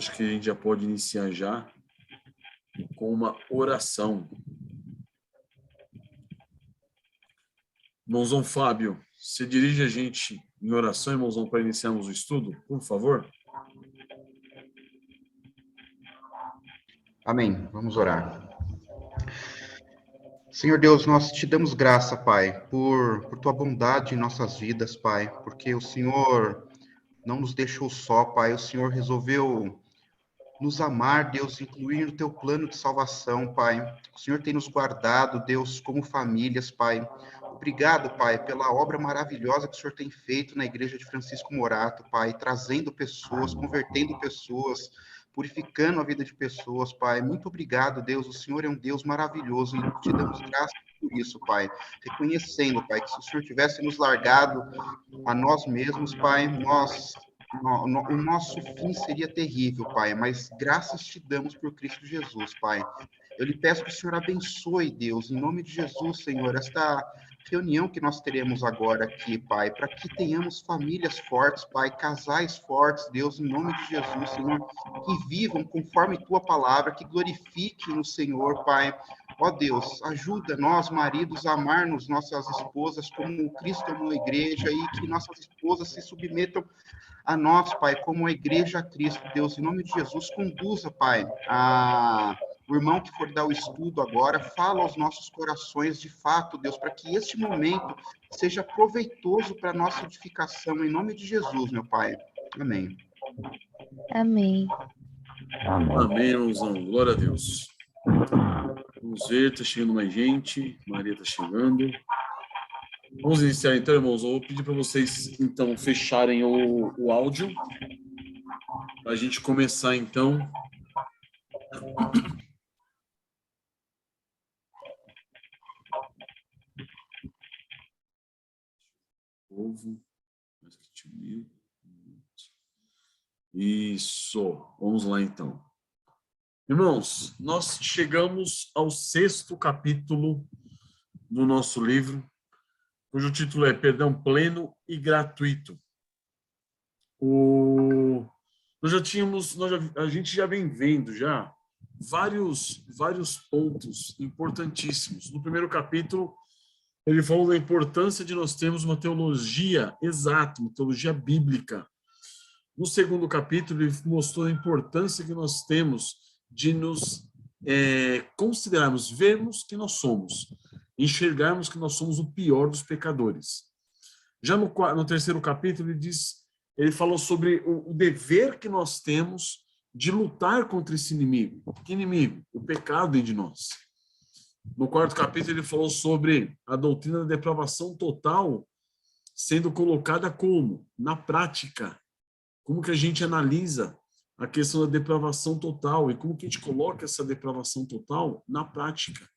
acho que a gente já pode iniciar já com uma oração. Irmãozão Fábio, você dirige a gente em oração, irmãozão, para iniciarmos o estudo, por favor? Amém. Vamos orar. Senhor Deus, nós te damos graça, Pai, por tua bondade em nossas vidas, Pai, porque o Senhor não nos deixou só, Pai, o Senhor resolveu nos amar, Deus, incluir no teu plano de salvação, Pai. O Senhor tem nos guardado, Deus, como famílias, Pai. Obrigado, Pai, pela obra maravilhosa que o Senhor tem feito na igreja de Francisco Morato, Pai, trazendo pessoas, convertendo pessoas, purificando a vida de pessoas, Pai. Muito obrigado, Deus. O Senhor é um Deus maravilhoso e te damos graças por isso, Pai. Reconhecendo, Pai, que se o Senhor tivesse nos largado a nós mesmos, Pai, o nosso fim seria terrível, Pai, mas graças te damos por Cristo Jesus, Pai. Eu lhe peço que o Senhor abençoe, Deus, em nome de Jesus, Senhor, esta reunião que nós teremos agora aqui, Pai, para que tenhamos famílias fortes, Pai, casais fortes, Deus, em nome de Jesus, Senhor, que vivam conforme tua palavra, que glorifiquem o Senhor, Pai. Ó Deus, ajuda nós, maridos, a amarmos nossas esposas como Cristo amou a igreja e que nossas esposas se submetam a nós, Pai, como a igreja a Cristo, Deus, em nome de Jesus, conduza, Pai, o irmão que for dar o estudo agora, fala aos nossos corações de fato, Deus, para que este momento seja proveitoso para a nossa edificação, em nome de Jesus, meu Pai. Amém. Amém. Amém, irmãozão. Glória a Deus. Vamos ver, está chegando mais gente. Maria está chegando. Vamos iniciar então, irmãos. Eu vou pedir para vocês, então, fecharem o áudio. Para a gente começar, então. Isso. Vamos lá, então. Irmãos, nós chegamos ao 6º capítulo do nosso livro, cujo título é Perdão Pleno e Gratuito. A gente já vem vendo já vários pontos importantíssimos. No primeiro capítulo, ele falou da importância de nós termos uma teologia exata, uma teologia bíblica. No segundo capítulo, ele mostrou a importância que nós temos de nos considerarmos, vermos que nós somos, enxergarmos que nós somos o pior dos pecadores. Já no terceiro capítulo, ele falou sobre o dever que nós temos de lutar contra esse inimigo. Que inimigo? O pecado dentro de nós. No quarto capítulo, ele falou sobre a doutrina da depravação total sendo colocada como? Na prática. Como que a gente analisa a questão da depravação total e como que a gente coloca essa depravação total na prática.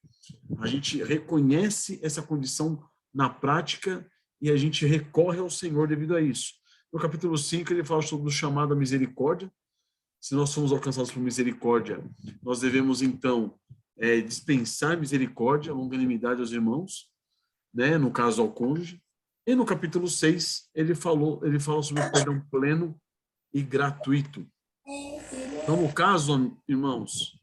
A gente reconhece essa condição na prática e a gente recorre ao Senhor devido a isso. No capítulo 5, ele fala sobre o chamado à misericórdia. Se nós somos alcançados por misericórdia, nós devemos, então, dispensar misericórdia, longanimidade aos irmãos, né? No caso, ao cônjuge. E no capítulo 6, ele fala sobre o perdão pleno e gratuito. Então, no caso, irmãos,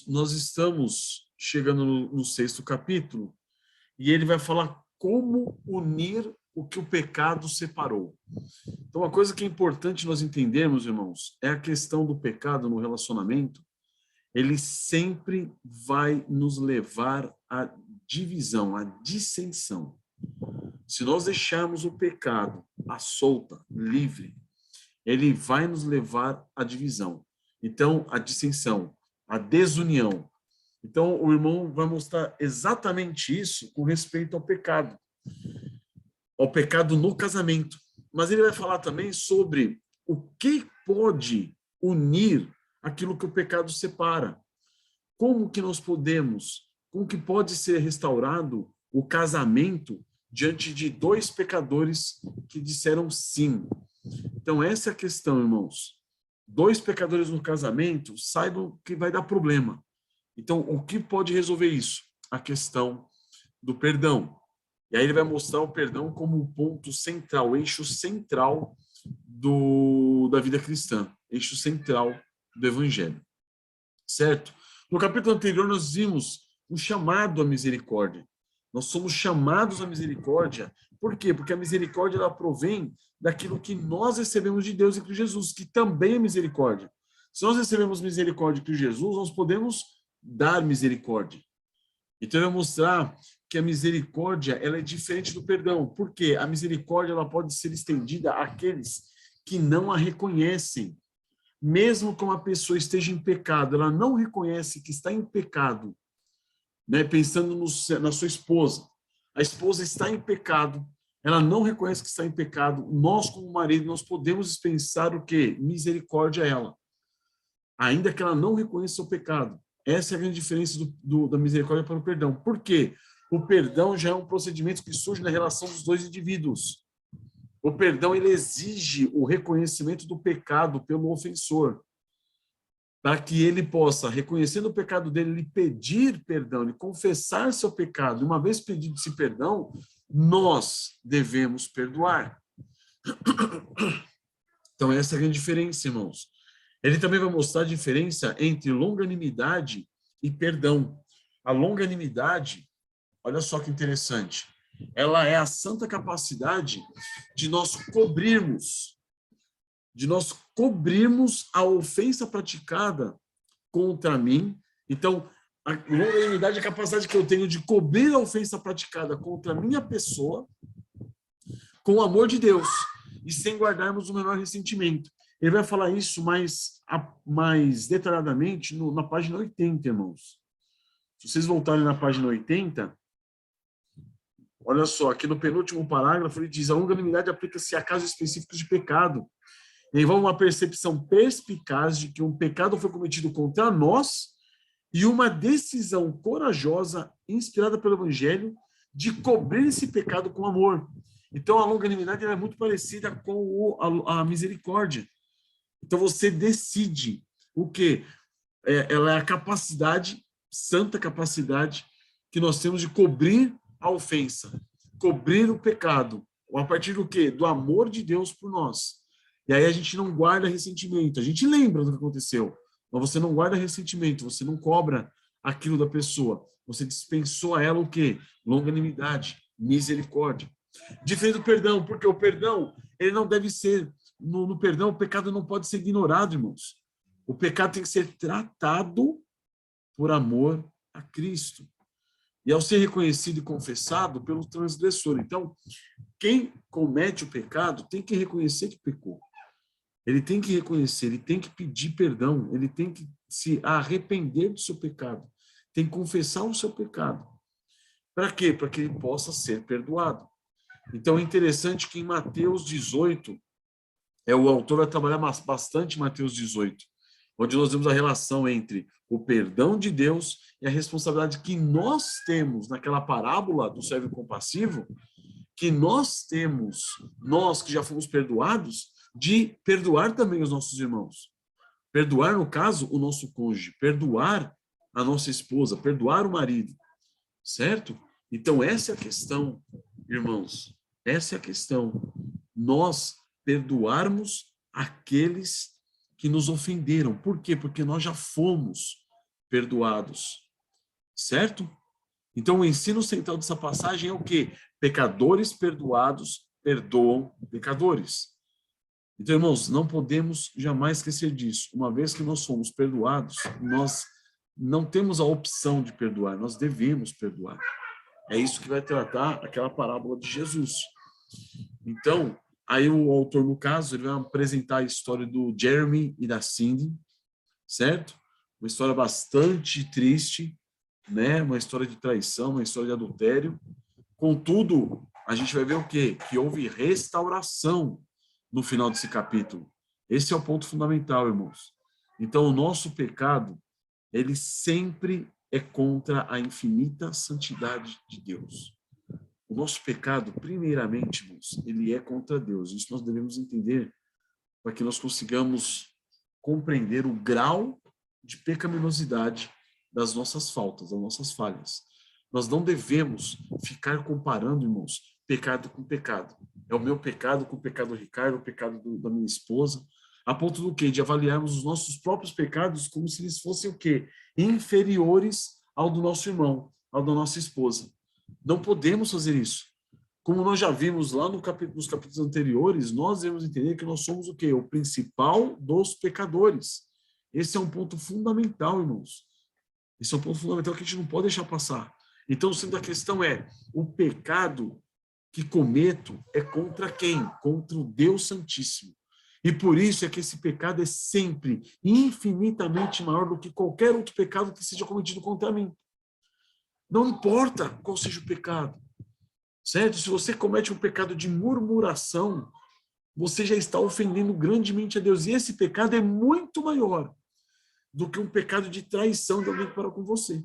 nós estamos chegando no 6º capítulo e ele vai falar como unir o que o pecado separou. Então, uma coisa que é importante nós entendermos, irmãos, é a questão do pecado no relacionamento. Ele sempre vai nos levar à divisão, à dissensão. Se nós deixarmos o pecado à solta, livre, ele vai nos levar à divisão. Então, a dissensão, a desunião. Então, o irmão vai mostrar exatamente isso com respeito ao pecado no casamento. Mas ele vai falar também sobre o que pode unir aquilo que o pecado separa. Como que pode ser restaurado o casamento diante de 2 pecadores que disseram sim. Então, essa é a questão, irmãos. 2 pecadores no casamento, saibam que vai dar problema. Então, o que pode resolver isso? A questão do perdão. E aí ele vai mostrar o perdão como o ponto central, o eixo central da vida cristã, eixo central do evangelho. Certo? No capítulo anterior nós vimos um chamado à misericórdia. Nós somos chamados à misericórdia. Por quê? Porque a misericórdia ela provém daquilo que nós recebemos de Deus em Cristo Jesus, que também é misericórdia. Se nós recebemos misericórdia em Cristo Jesus, nós podemos dar misericórdia. Então, eu vou mostrar que a misericórdia ela é diferente do perdão. Por quê? A misericórdia ela pode ser estendida àqueles que não a reconhecem. Mesmo que uma pessoa esteja em pecado, ela não reconhece que está em pecado, né? Pensando na sua esposa. A esposa está em pecado, ela não reconhece que está em pecado. Nós, como marido, nós podemos dispensar o quê? Misericórdia a ela. Ainda que ela não reconheça o pecado. Essa é a grande diferença da misericórdia para o perdão. Por quê? O perdão já é um procedimento que surge na relação dos dois indivíduos. O perdão ele exige o reconhecimento do pecado pelo ofensor, para que ele possa, reconhecendo o pecado dele, ele pedir perdão, ele confessar seu pecado. Uma vez pedido esse perdão, nós devemos perdoar. Então essa é a grande diferença, irmãos. Ele também vai mostrar a diferença entre longanimidade e perdão. A longanimidade, olha só que interessante, ela é a santa capacidade de nós cobrirmos a ofensa praticada contra mim. Então, a longanimidade é a capacidade que eu tenho de cobrir a ofensa praticada contra a minha pessoa com o amor de Deus e sem guardarmos o menor ressentimento. Ele vai falar isso mais detalhadamente na página 80, irmãos. Se vocês voltarem na página 80, olha só, aqui no penúltimo parágrafo ele diz: a longanimidade aplica-se a casos específicos de pecado. Envolve uma percepção perspicaz de que um pecado foi cometido contra nós e uma decisão corajosa, inspirada pelo Evangelho, de cobrir esse pecado com amor. Então, a longanimidade é muito parecida com a misericórdia. Então, você decide o quê? Ela é a capacidade, santa capacidade, que nós temos de cobrir a ofensa, cobrir o pecado. A partir do quê? Do amor de Deus por nós. E aí a gente não guarda ressentimento. A gente lembra do que aconteceu, mas você não guarda ressentimento, você não cobra aquilo da pessoa. Você dispensou a ela o quê? Longanimidade, misericórdia. Diferente do perdão, porque o perdão, ele não deve ser, no perdão, o pecado não pode ser ignorado, irmãos. O pecado tem que ser tratado por amor a Cristo. E ao ser reconhecido e confessado pelo transgressor. Então, quem comete o pecado tem que reconhecer que pecou. Ele tem que reconhecer, ele tem que pedir perdão, ele tem que se arrepender do seu pecado, tem que confessar o seu pecado. Para quê? Para que ele possa ser perdoado. Então é interessante que em Mateus 18, o autor vai trabalhar bastante em Mateus 18, onde nós vemos a relação entre o perdão de Deus e a responsabilidade que nós temos naquela parábola do servo compassivo, que nós temos, nós que já fomos perdoados, de perdoar também os nossos irmãos. Perdoar, no caso, o nosso cônjuge, perdoar a nossa esposa, perdoar o marido, certo? Então, essa é a questão, irmãos, essa é a questão. Nós perdoarmos aqueles que nos ofenderam. Por quê? Porque nós já fomos perdoados, certo? Então, o ensino central dessa passagem é o quê? Pecadores perdoados perdoam pecadores. Então, irmãos, não podemos jamais esquecer disso. Uma vez que nós somos perdoados, nós não temos a opção de perdoar, nós devemos perdoar. É isso que vai tratar aquela parábola de Jesus. Então, aí o autor, no caso, ele vai apresentar a história do Jeremy e da Cindy, certo? Uma história bastante triste, né? Uma história de traição, uma história de adultério. Contudo, a gente vai ver o quê? Que houve restauração no final desse capítulo. Esse é o ponto fundamental, irmãos. Então, o nosso pecado, ele sempre é contra a infinita santidade de Deus. O nosso pecado, primeiramente, irmãos, ele é contra Deus. Isso nós devemos entender para que nós consigamos compreender o grau de pecaminosidade das nossas faltas, das nossas falhas. Nós não devemos ficar comparando, irmãos, pecado com pecado. É o meu pecado com o pecado do Ricardo, o pecado da minha esposa, a ponto do quê? De avaliarmos os nossos próprios pecados como se eles fossem o quê? Inferiores ao do nosso irmão, ao da nossa esposa. Não podemos fazer isso. Como nós já vimos lá nos capítulos anteriores, nós devemos entender que nós somos o quê? O principal dos pecadores. Esse é um ponto fundamental, irmãos. Esse é um ponto fundamental que a gente não pode deixar passar. Então, sendo a questão o pecado que cometo é contra quem? Contra o Deus Santíssimo. E por isso é que esse pecado é sempre infinitamente maior do que qualquer outro pecado que seja cometido contra mim. Não importa qual seja o pecado. Certo? Se você comete um pecado de murmuração, você já está ofendendo grandemente a Deus. E esse pecado é muito maior do que um pecado de traição de alguém para com você.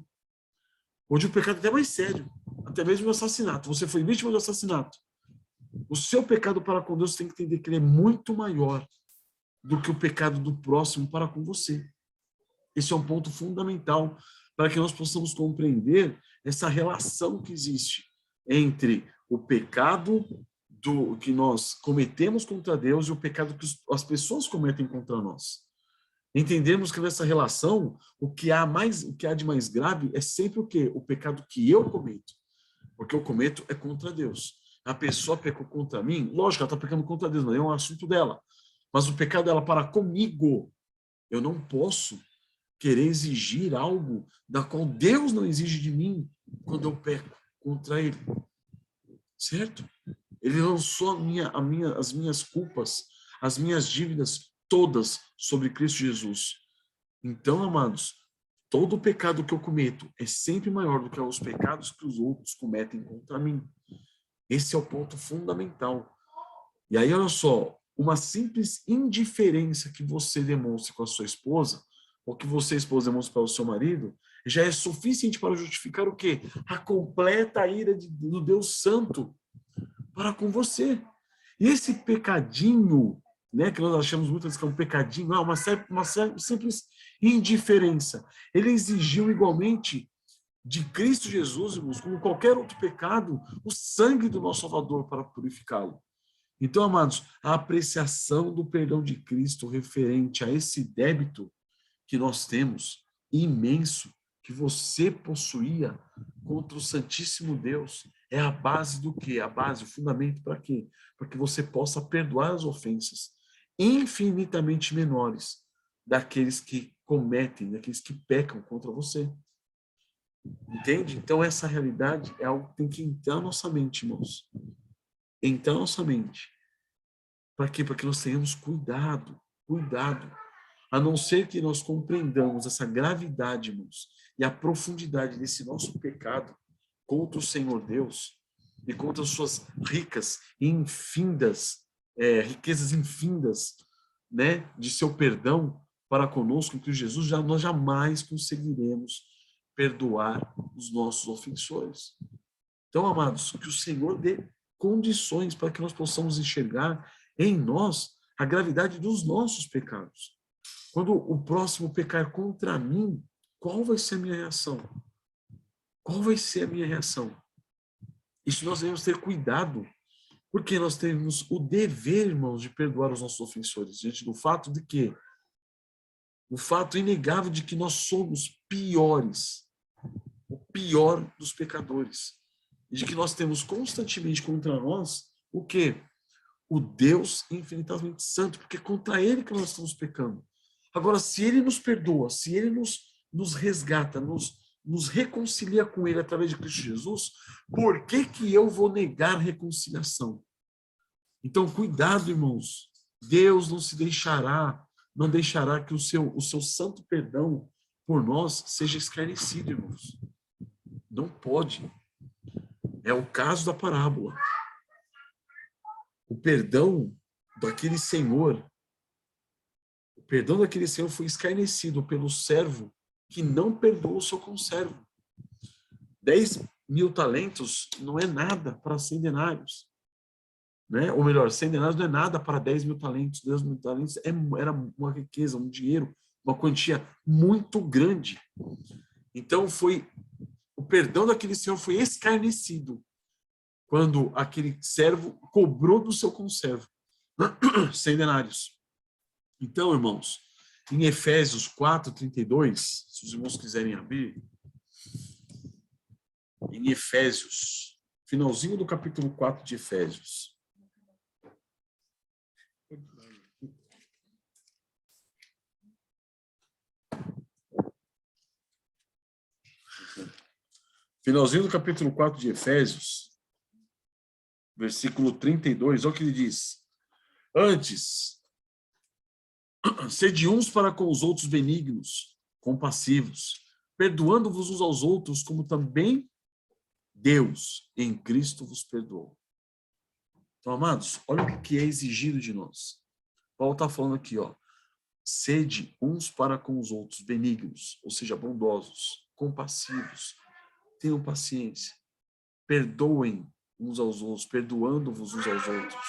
Ou de um pecado até mais sério, até mesmo o assassinato. Você foi vítima de assassinato. O seu pecado para com Deus tem que entender que ele é muito maior do que o pecado do próximo para com você. Esse é um ponto fundamental para que nós possamos compreender essa relação que existe entre o pecado que nós cometemos contra Deus e o pecado que as pessoas cometem contra nós. Entendemos que nessa relação, o que há de mais grave é sempre o quê? O pecado que eu cometo. Porque eu cometo é contra Deus. A pessoa pecou contra mim, lógico, ela está pecando contra Deus, mas é um assunto dela. Mas o pecado dela para comigo, eu não posso querer exigir algo da qual Deus não exige de mim quando eu peco contra Ele. Certo? Ele lançou as minhas culpas, as minhas dívidas todas sobre Cristo Jesus. Então, amados, todo o pecado que eu cometo é sempre maior do que os pecados que os outros cometem contra mim. Esse é o ponto fundamental. E aí, olha só, uma simples indiferença que você demonstre com a sua esposa, ou que você, esposa, demonstra para o seu marido, já é suficiente para justificar o quê? A completa ira do Deus Santo para com você. E esse pecadinho, né, que nós achamos muitas vezes que é um pecadinho, uma simples indiferença. Ele exigiu igualmente de Cristo Jesus, irmãos, como qualquer outro pecado, o sangue do nosso Salvador para purificá-lo. Então, amados, a apreciação do perdão de Cristo referente a esse débito que nós temos, imenso, que você possuía contra o Santíssimo Deus, é a base do quê? A base, o fundamento para quê? Para que você possa perdoar as ofensas infinitamente menores daqueles que cometem, daqueles que pecam contra você. Entende? Então, essa realidade é algo que tem que entrar na nossa mente, irmãos. Entrar na nossa mente. Para quê? Para que nós tenhamos cuidado. A não ser que nós compreendamos essa gravidade, irmãos, e a profundidade desse nosso pecado contra o Senhor Deus e contra as suas ricas e riquezas infindas, né, de seu perdão para conosco, em Cristo Jesus, nós jamais conseguiremos perdoar os nossos ofensores. Então, amados, que o Senhor dê condições para que nós possamos enxergar em nós a gravidade dos nossos pecados. Quando o próximo pecar contra mim, qual vai ser a minha reação? Qual vai ser a minha reação? Isso nós devemos ter cuidado, porque nós temos o dever, irmãos, de perdoar os nossos ofensores, diante do fato de que, o fato inegável de que nós somos piores, o pior dos pecadores, e de que nós temos constantemente contra nós o quê? O Deus infinitamente santo, porque é contra Ele que nós estamos pecando. Agora, se Ele nos perdoa, se Ele nos resgata, nos reconcilia com Ele através de Cristo Jesus, por que eu vou negar reconciliação? Então, cuidado, irmãos. Deus não deixará que o seu santo perdão por nós seja escarnecido, irmãos. Não pode. É o caso da parábola. O perdão daquele senhor foi escarnecido pelo servo que não perdoou o seu conservo. 10.000 talentos não é nada para 100 denários. Né? Ou melhor, 100 denários não é nada para 10.000 talentos. 10.000 talentos era uma riqueza, um dinheiro, uma quantia muito grande. Então foi o perdão daquele senhor foi escarnecido quando aquele servo cobrou do seu conservo 100 denários. Então, irmãos, em Efésios 4:32, se os irmãos quiserem abrir, em Efésios, finalzinho do capítulo 4 de Efésios. Finalzinho do capítulo 4 de Efésios, versículo 32, olha o que ele diz. Antes, sede uns para com os outros benignos, compassivos, perdoando-vos uns aos outros, como também Deus em Cristo vos perdoou. Então, amados, olha o que é exigido de nós. Paulo está falando aqui, ó. Sede uns para com os outros benignos, ou seja, bondosos, compassivos, tenham paciência, perdoem uns aos outros, perdoando-vos uns aos outros,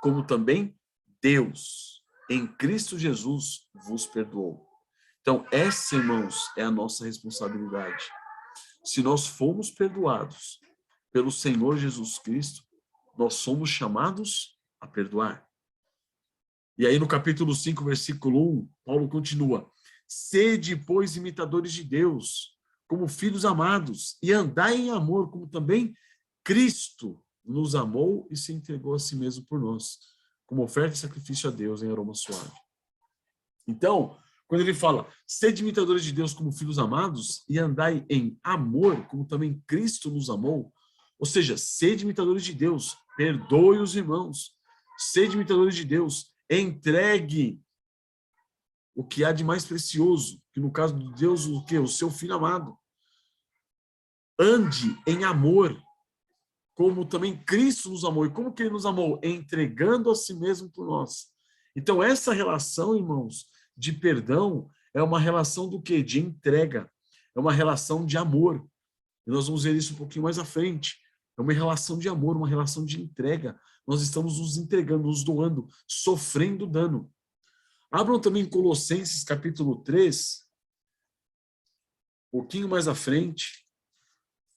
como também Deus, em Cristo Jesus, vos perdoou. Então, essa, irmãos, é a nossa responsabilidade. Se nós fomos perdoados pelo Senhor Jesus Cristo, nós somos chamados a perdoar. E aí no capítulo 5, versículo 1, Paulo continua. Sede, pois, imitadores de Deus, como filhos amados, e andai em amor, como também Cristo nos amou e se entregou a si mesmo por nós, como oferta e sacrifício a Deus em aroma suave. Então, quando ele fala, sede imitadores de Deus como filhos amados, e andai em amor, como também Cristo nos amou, ou seja, sede imitadores de Deus, perdoe os irmãos, sede imitadores de Deus, entregue o que há de mais precioso, que no caso de Deus, o quê? O seu filho amado. Ande em amor, como também Cristo nos amou. E como que ele nos amou? Entregando a si mesmo por nós. Então, essa relação, irmãos, de perdão, é uma relação do quê? De entrega. É uma relação de amor. E nós vamos ver isso um pouquinho mais à frente. É uma relação de amor, uma relação de entrega. Nós estamos nos entregando, nos doando, sofrendo dano. Abram também Colossenses capítulo 3, um pouquinho mais à frente.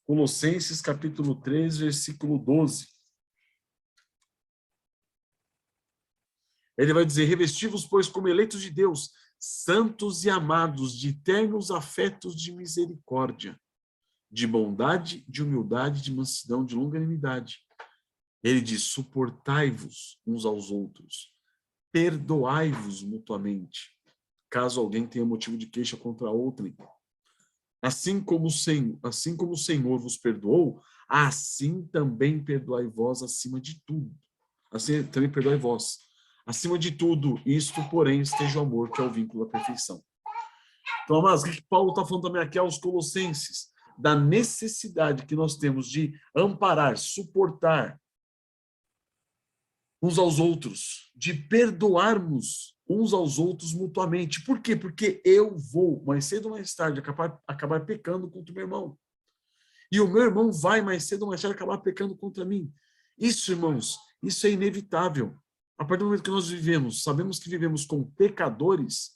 Colossenses capítulo 3, versículo 12. Ele vai dizer, revesti-vos, pois, como eleitos de Deus, santos e amados, de ternos afetos de misericórdia, de bondade, de humildade, de mansidão, de longanimidade. Ele diz, suportai-vos uns aos outros, perdoai-vos mutuamente, caso alguém tenha motivo de queixa contra outrem. Assim como o Senhor vos perdoou, assim também perdoai vós acima de tudo. Assim também perdoai vós. Acima de tudo, isto, porém, esteja o amor, que é o vínculo da perfeição. Então, amados, o que Paulo está falando também aqui aos Colossenses? Da necessidade que nós temos de amparar, suportar uns aos outros, de perdoarmos uns aos outros mutuamente. Por quê? Porque eu vou, mais cedo ou mais tarde, acabar pecando contra o meu irmão. E o meu irmão vai, mais cedo ou mais tarde, acabar pecando contra mim. Isso, irmãos, isso é inevitável. A partir do momento que nós vivemos, sabemos que vivemos com pecadores,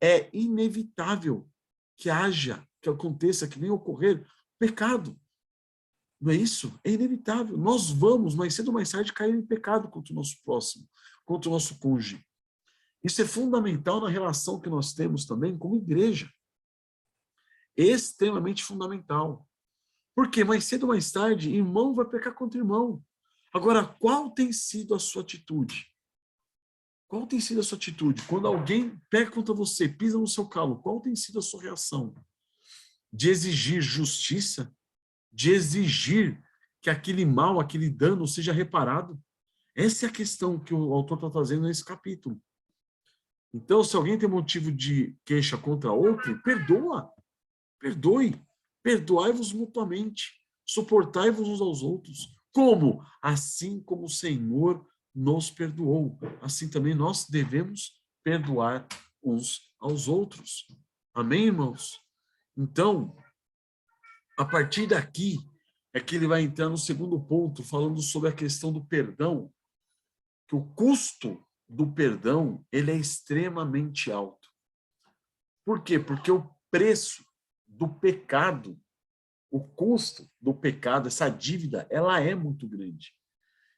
é inevitável que haja, que aconteça, que venha ocorrer pecado. Não é isso? É inevitável. Nós vamos, mais cedo ou mais tarde, cair em pecado contra o nosso próximo, contra o nosso cônjuge. Isso é fundamental na relação que nós temos também como igreja. Extremamente fundamental. Porque mais cedo ou mais tarde, irmão vai pecar contra irmão. Agora, qual tem sido a sua atitude? Qual tem sido a sua atitude? Quando alguém peca contra você, pisa no seu calo, qual tem sido a sua reação? De exigir justiça? De exigir que aquele mal, aquele dano seja reparado? Essa é a questão que o autor está trazendo nesse capítulo. Então, se alguém tem motivo de queixa contra outro, perdoa. Perdoe. Perdoai-vos mutuamente. Suportai-vos uns aos outros. Como? Assim como o Senhor nos perdoou. Assim também nós devemos perdoar uns aos outros. Amém, irmãos? Então, a partir daqui, é que ele vai entrar no segundo ponto, falando sobre a questão do perdão, que o custo do perdão, ele é extremamente alto. Por quê? Porque o preço do pecado o custo do pecado, essa dívida, ela é muito grande.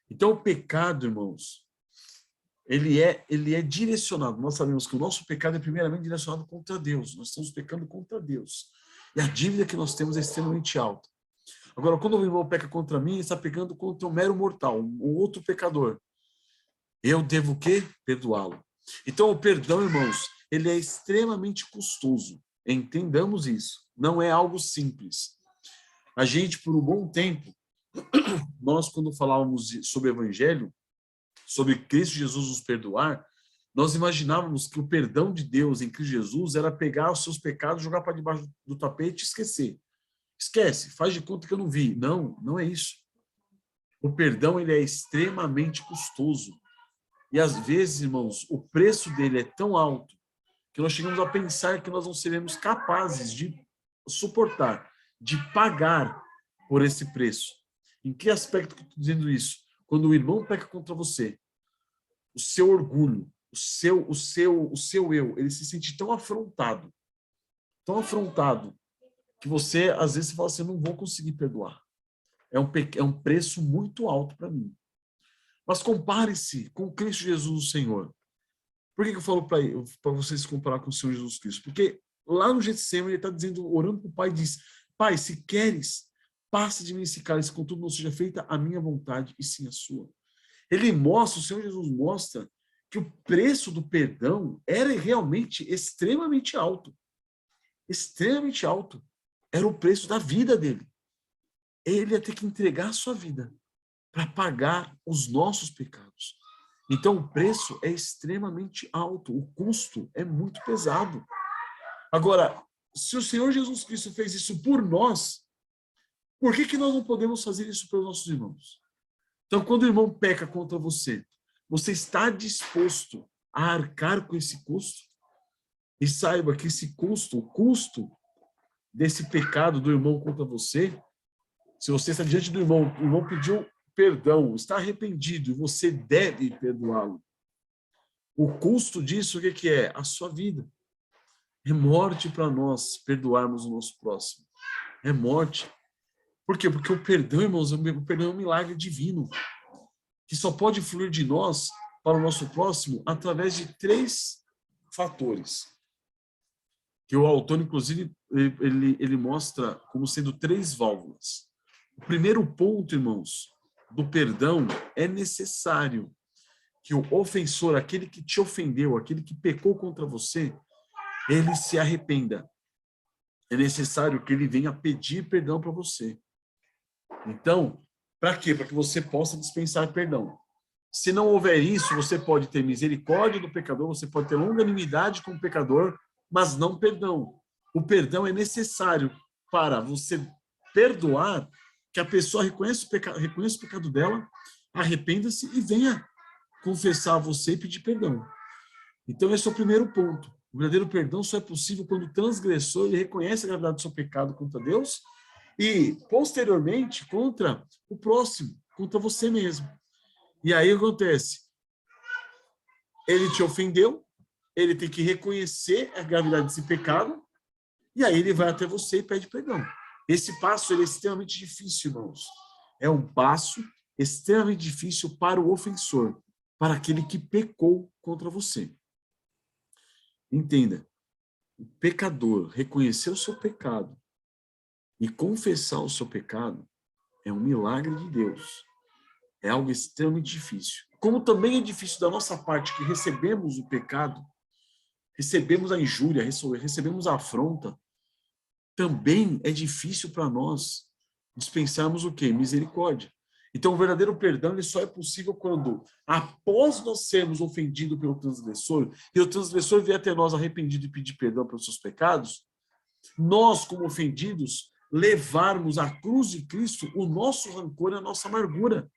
Então, o pecado, irmãos, ele é direcionado. Nós sabemos que o nosso pecado é primeiramente direcionado contra Deus. Nós estamos pecando contra Deus. E a dívida que nós temos é extremamente alta. Agora, quando o irmão peca contra mim, ele está pecando contra um mero mortal, um outro pecador. Eu devo o quê? Perdoá-lo. Então, o perdão, irmãos, ele é extremamente custoso. Entendamos isso. Não é algo simples. A gente, por um bom tempo, nós, quando falávamos sobre o Evangelho, sobre Cristo Jesus nos perdoar, nós imaginávamos que o perdão de Deus em Cristo Jesus era pegar os seus pecados, jogar para debaixo do tapete e esquecer. Esquece, faz de conta que eu não vi. Não, não é isso. O perdão, ele é extremamente custoso. E às vezes, irmãos, o preço dele é tão alto que nós chegamos a pensar que nós não seremos capazes de suportar, de pagar por esse preço. Em que aspecto que eu estou dizendo isso? Quando o irmão peca contra você, o seu orgulho, o seu eu, ele se sente tão afrontado, que você, às vezes, fala assim, eu não vou conseguir perdoar. É um preço muito alto para mim. Mas compare-se com Cristo Jesus, o Senhor. Por que eu falo para vocês comparar com o Senhor Jesus Cristo? Porque lá no Getsemane, ele está dizendo, orando para o Pai, diz, Pai, se queres, passa de mim esse cálice, contudo não seja feita a minha vontade e sim a sua. Ele mostra, o Senhor Jesus mostra que o preço do perdão era realmente extremamente alto. Extremamente alto. Era o preço da vida dele. Ele ia ter que entregar a sua vida para pagar os nossos pecados. Então, o preço é extremamente alto, o custo é muito pesado. Agora, se o Senhor Jesus Cristo fez isso por nós, por que nós não podemos fazer isso pelos nossos irmãos? Então, quando o irmão peca contra você, você está disposto a arcar com esse custo? E saiba que esse custo, o custo desse pecado do irmão contra você, se você está diante do irmão, o irmão pediu perdão, está arrependido e você deve perdoá-lo. O custo disso, o que é? A sua vida. É morte para nós perdoarmos o nosso próximo. É morte. Por quê? Porque o perdão, irmãos, o perdão é um milagre divino, que só pode fluir de nós para o nosso próximo através de 3 fatores. Que o autor, inclusive, ele mostra como sendo 3 válvulas. O primeiro ponto, irmãos, do perdão é necessário que o ofensor, aquele que te ofendeu, aquele que pecou contra você, ele se arrependa. É necessário que ele venha pedir perdão para você. Então, para quê? Para que você possa dispensar perdão. Se não houver isso, você pode ter misericórdia do pecador, você pode ter longanimidade com o pecador, mas não perdão. O perdão é necessário para você perdoar, que a pessoa reconheça o pecado dela, arrependa-se e venha confessar a você e pedir perdão. Então, esse é o primeiro ponto. O verdadeiro perdão só é possível quando o transgressor ele reconhece a gravidade do seu pecado contra Deus e, posteriormente, contra o próximo, contra você mesmo. E aí acontece, ele te ofendeu, ele tem que reconhecer a gravidade desse pecado, e aí ele vai até você e pede perdão. Esse passo ele é extremamente difícil, irmãos. É um passo extremamente difícil para o ofensor, para aquele que pecou contra você. Entenda, o pecador reconhecer o seu pecado e confessar o seu pecado é um milagre de Deus. É algo extremamente difícil. Como também é difícil da nossa parte que recebemos o pecado, recebemos a injúria, recebemos a afronta, também é difícil para nós dispensarmos o quê? Misericórdia. Então, o verdadeiro perdão ele só é possível quando, após nós sermos ofendidos pelo transgressor, e o transgressor vier até nós arrependido e pedir perdão pelos seus pecados, nós, como ofendidos, levarmos à cruz de Cristo o nosso rancor e a nossa amargura.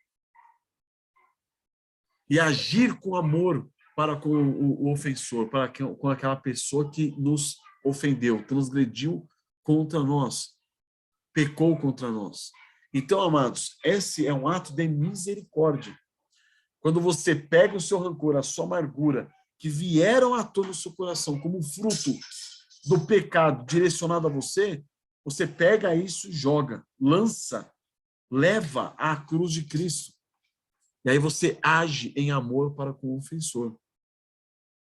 E agir com amor para com o ofensor, com aquela pessoa que nos ofendeu, transgrediu contra nós, pecou contra nós. Então, amados, esse é um ato de misericórdia. Quando você pega o seu rancor, a sua amargura, que vieram à tona no seu coração como fruto do pecado direcionado a você, Você pega isso e joga, lança, leva à cruz de Cristo. E aí você age em amor para com o ofensor.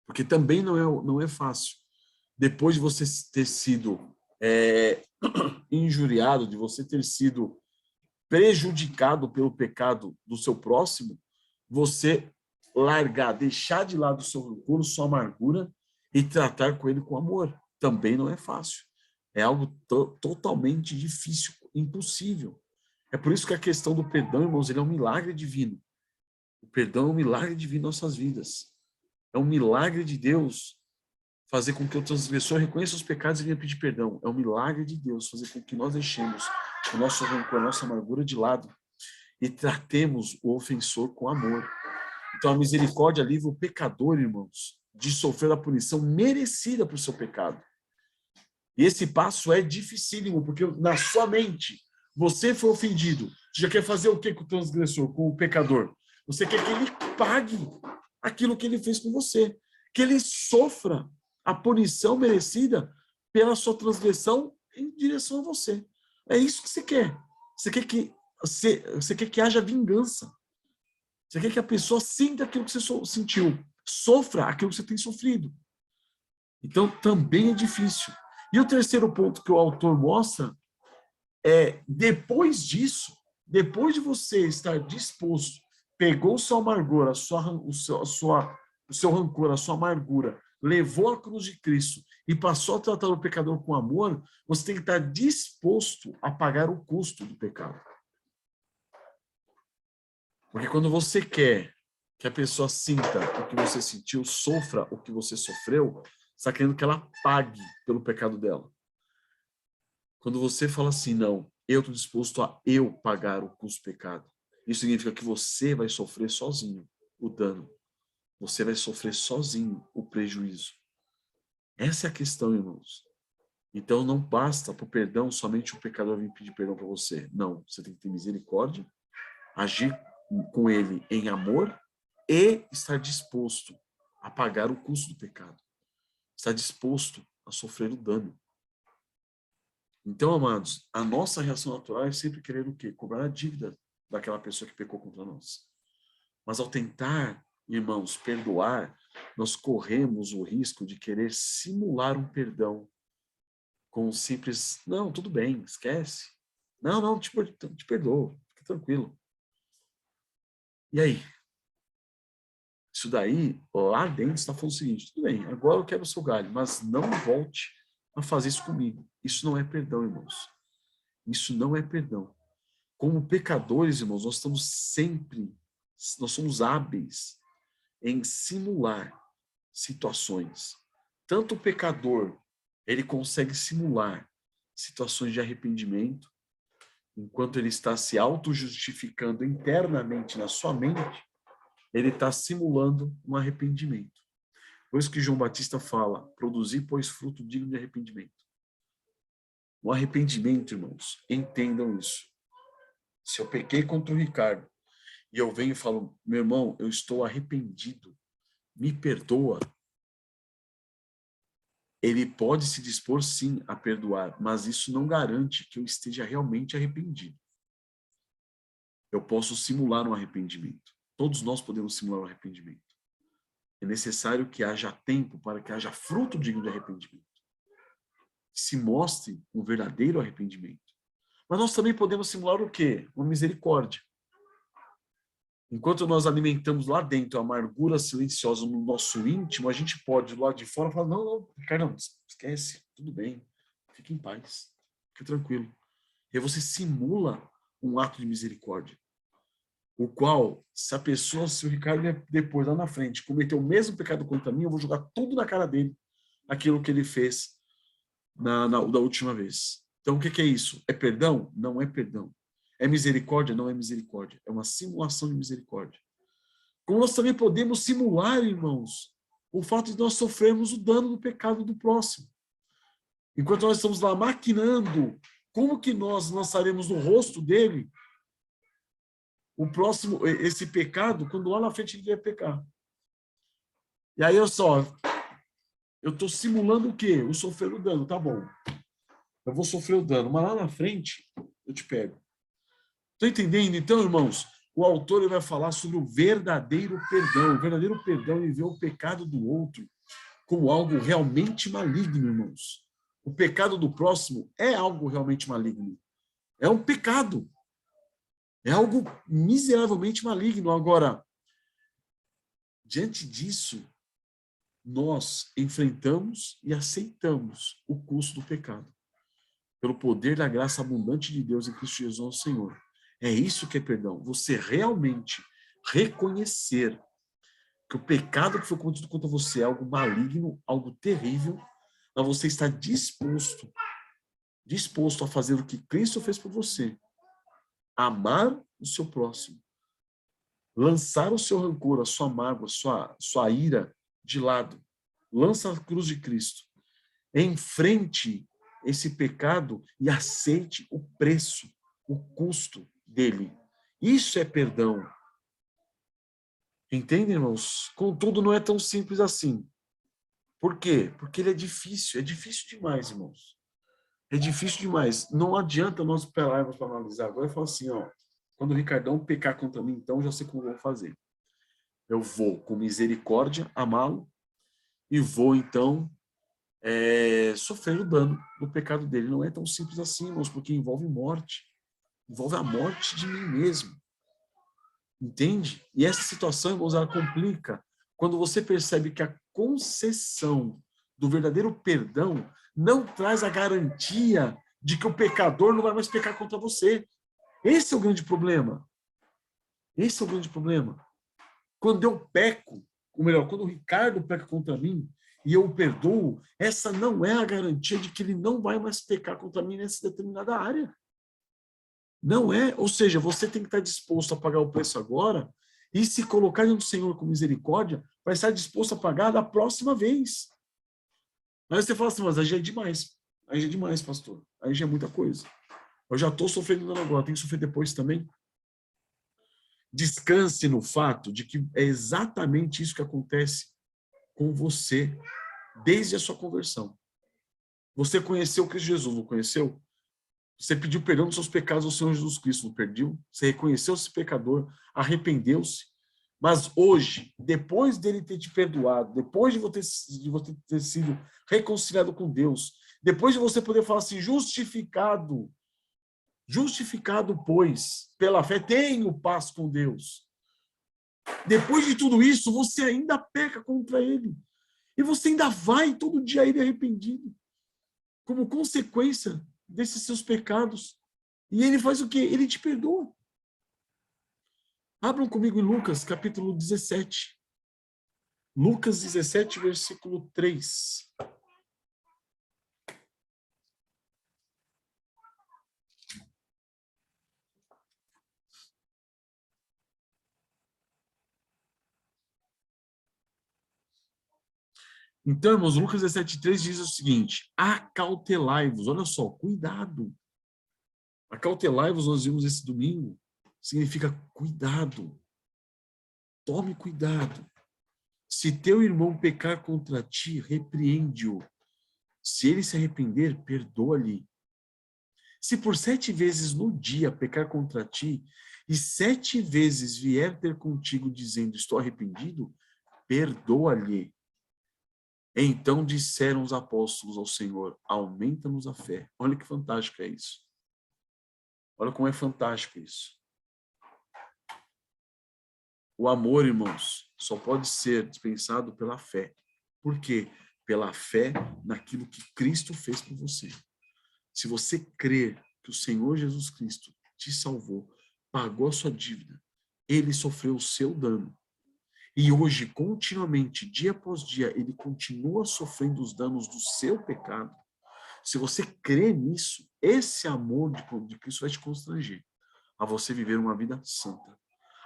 Porque também não é fácil. Depois de você ter sido injuriado, de você ter sido prejudicado pelo pecado do seu próximo, você largar, deixar de lado o seu rancor, sua amargura e tratar com ele com amor. Também não é fácil. É algo totalmente difícil, impossível. É por isso que a questão do perdão, irmãos, ele é um milagre divino. O perdão é um milagre divino em nossas vidas. É um milagre de Deus fazer com que o transgressor reconheça os pecados e venha pedir perdão. É um milagre de Deus fazer com que nós deixemos o nosso rancor, a nossa amargura de lado e tratemos o ofensor com amor. Então, a misericórdia livra o pecador, irmãos, de sofrer a punição merecida por seu pecado. E esse passo é dificílimo, porque na sua mente, você foi ofendido. Você já quer fazer o que com o transgressor, com o pecador? Você quer que ele pague aquilo que ele fez com você. Que ele sofra a punição merecida pela sua transgressão em direção a você. É isso que você quer. Você quer que haja vingança. Você quer que a pessoa sinta aquilo que você sentiu. Sofra aquilo que você tem sofrido. Então, também é difícil. E o terceiro ponto que o autor mostra é, depois disso, depois de você estar disposto, pegou o seu amargor, o seu rancor, a sua amargura, levou a cruz de Cristo e passou a tratar o pecador com amor, você tem que estar disposto a pagar o custo do pecado. Porque quando você quer que a pessoa sinta o que você sentiu, sofra o que você sofreu, você está querendo que ela pague pelo pecado dela. Quando você fala assim, não, eu estou disposto a eu pagar o custo do pecado, isso significa que você vai sofrer sozinho o dano. Você vai sofrer sozinho o prejuízo. Essa é a questão, irmãos. Então não basta para o perdão somente o pecador vir pedir perdão para você. Não, você tem que ter misericórdia, agir com ele em amor e estar disposto a pagar o custo do pecado. Estar disposto a sofrer o dano. Então, amados, a nossa reação natural é sempre querer o quê? Cobrar a dívida daquela pessoa que pecou contra nós. Mas ao tentar, irmãos, perdoar, nós corremos o risco de querer simular um perdão com um simples, não, tudo bem, esquece. Não, te perdoo, fique tranquilo. E aí? Isso daí, lá dentro, está falando o seguinte, tudo bem, agora eu quero o seu galho, mas não volte a fazer isso comigo. Isso não é perdão, irmãos. Isso não é perdão. Como pecadores, irmãos, nós somos hábeis em simular situações. Tanto o pecador, ele consegue simular situações de arrependimento, enquanto ele está se auto-justificando internamente na sua mente, ele está simulando um arrependimento. Por isso que João Batista fala, produzir, pois, fruto digno de arrependimento. O arrependimento, irmãos, entendam isso. Se eu pequei contra o Ricardo, e eu venho e falo, meu irmão, eu estou arrependido, me perdoa. Ele pode se dispor, sim, a perdoar, mas isso não garante que eu esteja realmente arrependido. Eu posso simular um arrependimento. Todos nós podemos simular um arrependimento. É necessário que haja tempo para que haja fruto digno de arrependimento. Que se mostre um verdadeiro arrependimento. Mas nós também podemos simular o quê? Uma misericórdia. Enquanto nós alimentamos lá dentro a amargura silenciosa no nosso íntimo, a gente pode, do lado de fora, falar, não, Ricardo, não, esquece, tudo bem, fique em paz, fique tranquilo. E aí você simula um ato de misericórdia, o qual, se o Ricardo depois, lá na frente, cometeu o mesmo pecado contra mim, eu vou jogar tudo na cara dele, aquilo que ele fez da última vez. Então, o que é isso? É perdão? Não é perdão. É misericórdia? Não é misericórdia. É uma simulação de misericórdia. Como nós também podemos simular, irmãos, o fato de nós sofrermos o dano do pecado do próximo. Enquanto nós estamos lá maquinando como que nós lançaremos no rosto dele o próximo, esse pecado, quando lá na frente ele vai pecar. E aí eu estou simulando o quê? O sofrer o dano, tá bom. eu vou sofrer o dano, mas lá na frente eu te pego. Estão entendendo? Então, irmãos, o autor ele vai falar sobre o verdadeiro perdão. O verdadeiro perdão é ver o pecado do outro como algo realmente maligno, irmãos. O pecado do próximo é algo realmente maligno. É um pecado. É algo miseravelmente maligno. Agora, diante disso, nós enfrentamos e aceitamos o custo do pecado. Pelo poder da graça abundante de Deus em Cristo Jesus, nosso Senhor. É isso que é perdão. Você realmente reconhecer que o pecado que foi cometido contra você é algo maligno, algo terrível, mas você está disposto a fazer o que Cristo fez por você. Amar o seu próximo. Lançar o seu rancor, a sua mágoa, sua ira de lado. Lança a cruz de Cristo. Enfrente esse pecado e aceite o preço, o custo dele. Isso é perdão. Entendem, irmãos? Contudo, não é tão simples assim. Por quê? Porque ele é difícil demais, irmãos. É difícil demais. Não adianta nós pararmos para analisar agora e falar assim, ó, quando o Ricardão pecar contra mim, então eu já sei como eu vou fazer. Eu vou, com misericórdia, amá-lo e vou, então, sofrer o dano do pecado dele. Não é tão simples assim, irmãos, porque envolve morte. Envolve a morte de mim mesmo. Entende? E essa situação, irmãos, ela complica quando você percebe que a concessão do verdadeiro perdão não traz a garantia de que o pecador não vai mais pecar contra você. Esse é o grande problema. Esse é o grande problema. Quando eu peco, ou melhor, quando o Ricardo peca contra mim e eu o perdoo, essa não é a garantia de que ele não vai mais pecar contra mim nessa determinada área. Não é, ou seja, você tem que estar disposto a pagar o preço agora e se colocar diante do Senhor com misericórdia, vai estar disposto a pagar da próxima vez. Aí você fala assim, mas aí já é demais. Aí já é demais, pastor. Aí já é muita coisa. Eu já estou sofrendo dano agora, tenho que sofrer depois também. Descanse no fato de que é exatamente isso que acontece com você desde a sua conversão. Você conheceu Cristo Jesus, não conheceu? Você pediu perdão dos seus pecados ao Senhor Jesus Cristo, não perdeu? Você reconheceu-se pecador, arrependeu-se. Mas hoje, depois dele ter te perdoado, depois de você ter sido reconciliado com Deus, depois de você poder falar assim, justificado, pois, pela fé, tenho paz com Deus. Depois de tudo isso, você ainda peca contra ele. E você ainda vai todo dia a ele arrependido. Como consequência desses seus pecados. E ele faz o quê? Ele te perdoa. Abram comigo em Lucas, capítulo 17. Lucas 17, versículo 3. Então, irmãos, Lucas 17:3 diz o seguinte: acautelai-vos, olha só, cuidado. Acautelai-vos, nós vimos esse domingo, significa cuidado. Tome cuidado. Se teu irmão pecar contra ti, repreende-o. Se ele se arrepender, perdoa-lhe. Se por 7 vezes no dia pecar contra ti, e 7 vezes vier ter contigo dizendo, estou arrependido, perdoa-lhe. Então disseram os apóstolos ao Senhor, aumenta-nos a fé. Olha que fantástico é isso. Olha como é fantástico isso. O amor, irmãos, só pode ser dispensado pela fé. Por quê? Pela fé naquilo que Cristo fez por você. Se você crer que o Senhor Jesus Cristo te salvou, pagou a sua dívida, ele sofreu o seu dano, e hoje, continuamente, dia após dia, ele continua sofrendo os danos do seu pecado. Se você crê nisso, esse amor de Cristo vai te constranger a você viver uma vida santa,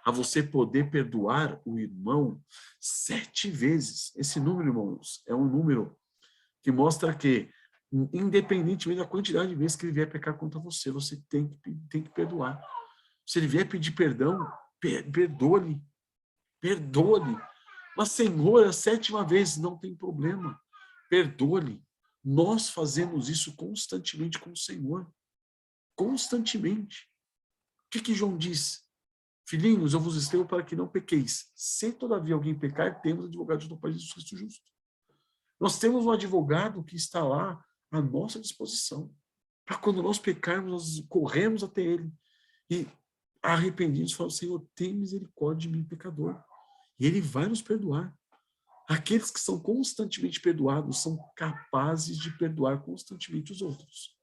a você poder perdoar o irmão 7 vezes. Esse número, irmãos, é um número que mostra que, independentemente da quantidade de vezes que ele vier pecar contra você, você tem que perdoar. Se ele vier pedir perdão, perdoa-lhe. Perdoa-lhe. Mas, Senhor, a 7ª vez, não tem problema. Perdoa-lhe. Nós fazemos isso constantemente com o Senhor. Constantemente. O que João diz? Filhinhos, eu vos escrevo para que não pequeis. Se todavia alguém pecar, temos advogado do Pai, Jesus Cristo justo. Nós temos um advogado que está lá à nossa disposição. Para quando nós pecarmos, nós corremos até ele. E arrependidos, falamos, Senhor, tem misericórdia de mim, pecador. E ele vai nos perdoar. Aqueles que são constantemente perdoados são capazes de perdoar constantemente os outros.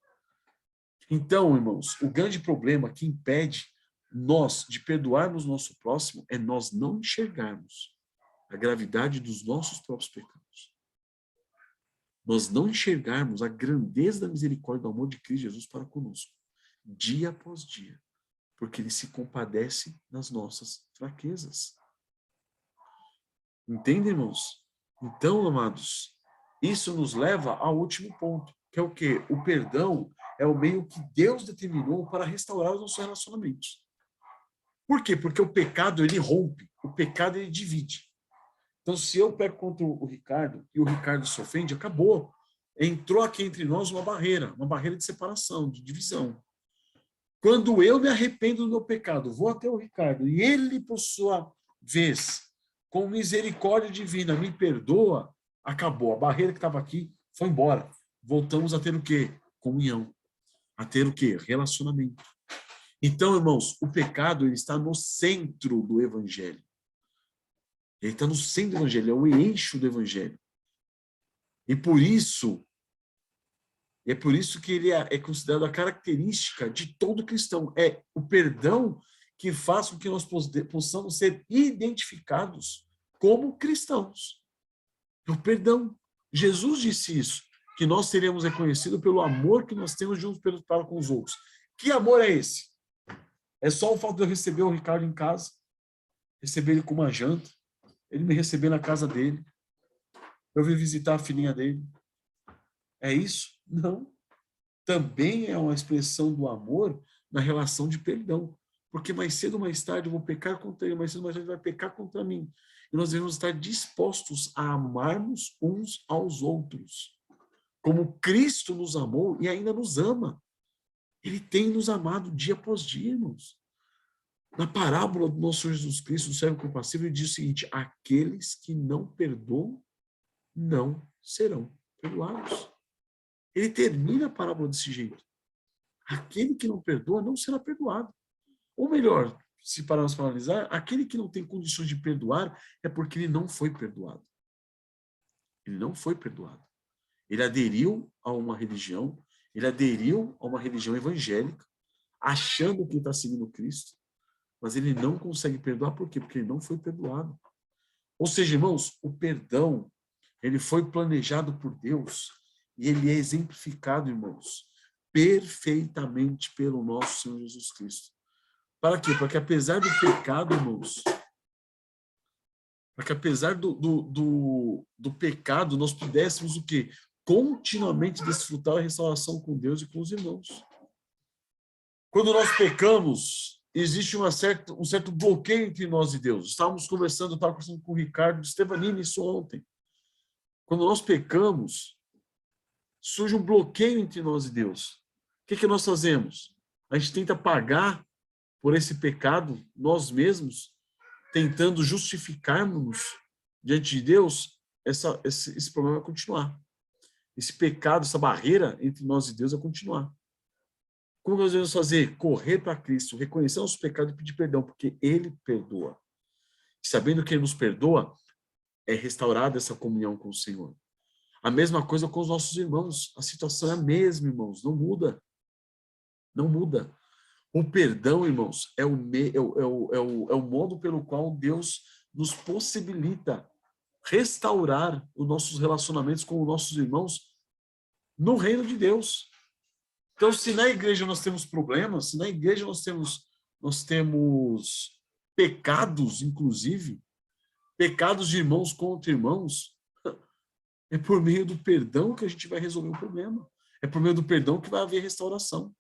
Então, irmãos, o grande problema que impede nós de perdoarmos nosso próximo é nós não enxergarmos a gravidade dos nossos próprios pecados. Nós não enxergarmos a grandeza da misericórdia e do amor de Cristo Jesus para conosco, dia após dia, porque ele se compadece nas nossas fraquezas. Entende, irmãos? Então, amados, isso nos leva ao último ponto, que é o quê? O perdão é o meio que Deus determinou para restaurar os nossos relacionamentos. Por quê? Porque o pecado, ele rompe, o pecado, ele divide. Então, se eu peco contra o Ricardo e o Ricardo se ofende, acabou. Entrou aqui entre nós uma barreira de separação, de divisão. Quando eu me arrependo do meu pecado, vou até o Ricardo e ele, por sua vez, com misericórdia divina, me perdoa, acabou. A barreira que estava aqui foi embora. Voltamos a ter o quê? Comunhão. A ter o quê? Relacionamento. Então, irmãos, o pecado ele está no centro do Evangelho. Ele está no centro do Evangelho, é o eixo do Evangelho. E por isso, que ele é considerado a característica de todo cristão. É o perdão que faz com que nós possamos ser identificados como cristãos. É o perdão. Jesus disse isso, que nós seremos reconhecidos pelo amor que nós temos juntos para com os outros. Que amor é esse? É só o fato de eu receber o Ricardo em casa, receber ele com uma janta, ele me receber na casa dele, eu vir visitar a filhinha dele. É isso? Não. Também é uma expressão do amor na relação de perdão. Porque mais cedo ou mais tarde eu vou pecar contra ele, mais cedo ou mais tarde ele vai pecar contra mim. E nós devemos estar dispostos a amarmos uns aos outros. Como Cristo nos amou e ainda nos ama. Ele tem nos amado dia após dia, irmãos. Na parábola do nosso Senhor Jesus Cristo, do servo compassivo, ele diz o seguinte: aqueles que não perdoam não serão perdoados. Ele termina a parábola desse jeito. Aquele que não perdoa não será perdoado. Ou melhor, se pararmos para analisar, aquele que não tem condições de perdoar é porque ele não foi perdoado. Ele não foi perdoado. Ele aderiu a uma religião, ele aderiu a uma religião evangélica, achando que está seguindo Cristo, mas ele não consegue perdoar, por quê? Porque ele não foi perdoado. Ou seja, irmãos, o perdão, ele foi planejado por Deus e ele é exemplificado, irmãos, perfeitamente pelo nosso Senhor Jesus Cristo. Para quê? Para que apesar do pecado, irmãos, para que apesar do pecado, nós pudéssemos o quê? Continuamente desfrutar a restauração com Deus e com os irmãos. Quando nós pecamos, existe um certo bloqueio entre nós e Deus. Estava conversando com o Ricardo Stevanini isso ontem. Quando nós pecamos, surge um bloqueio entre nós e Deus. O que nós fazemos? A gente tenta pagar por esse pecado nós mesmos, tentando justificarmos diante de Deus, esse problema vai continuar. Esse pecado, essa barreira entre nós e Deus vai continuar. Como nós devemos fazer? Correr para Cristo, reconhecer nossos pecados e pedir perdão, porque Ele perdoa. E sabendo que Ele nos perdoa, é restaurada essa comunhão com o Senhor. A mesma coisa com os nossos irmãos. A situação é a mesma, irmãos. Não muda. Não muda. O perdão, irmãos, é o modo pelo qual Deus nos possibilita restaurar os nossos relacionamentos com os nossos irmãos no reino de Deus. Então, se na igreja nós temos problemas, se na igreja nós temos pecados, inclusive, pecados de irmãos contra irmãos, é por meio do perdão que a gente vai resolver o problema. É por meio do perdão que vai haver restauração.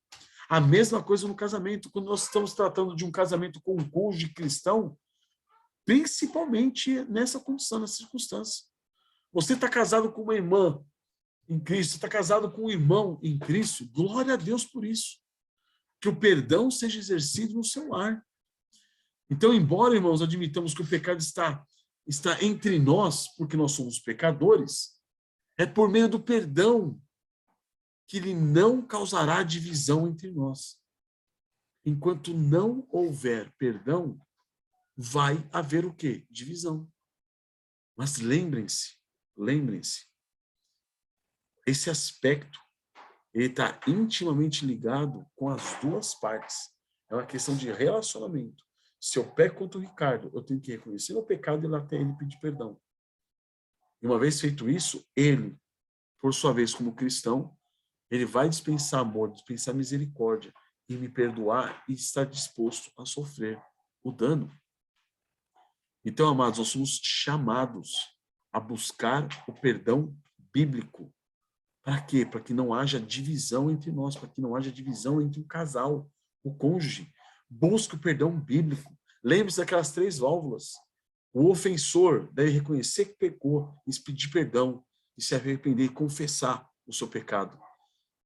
A mesma coisa no casamento. Quando nós estamos tratando de um casamento com um cônjuge cristão, principalmente nessa condição, nessa circunstância. Você está casado com uma irmã em Cristo, está casado com um irmão em Cristo, glória a Deus por isso. Que o perdão seja exercido no seu lar. Então, embora, irmãos, admitamos que o pecado está entre nós, porque nós somos pecadores, é por meio do perdão que ele não causará divisão entre nós. Enquanto não houver perdão, vai haver o quê? Divisão. Mas lembrem-se, esse aspecto, ele está intimamente ligado com as duas partes. É uma questão de relacionamento. Se eu peco contra o Ricardo, eu tenho que reconhecer o pecado e ir lá até ele pedir perdão. E uma vez feito isso, ele, por sua vez, como cristão, ele vai dispensar amor, dispensar misericórdia e me perdoar e estar disposto a sofrer o dano. Então, amados, nós somos chamados a buscar o perdão bíblico. Para quê? Para que não haja divisão entre nós, para que não haja divisão entre o casal, o cônjuge. Busque o perdão bíblico. Lembre-se daquelas 3 válvulas. O ofensor deve reconhecer que pecou, e pedir perdão, e se arrepender e confessar o seu pecado.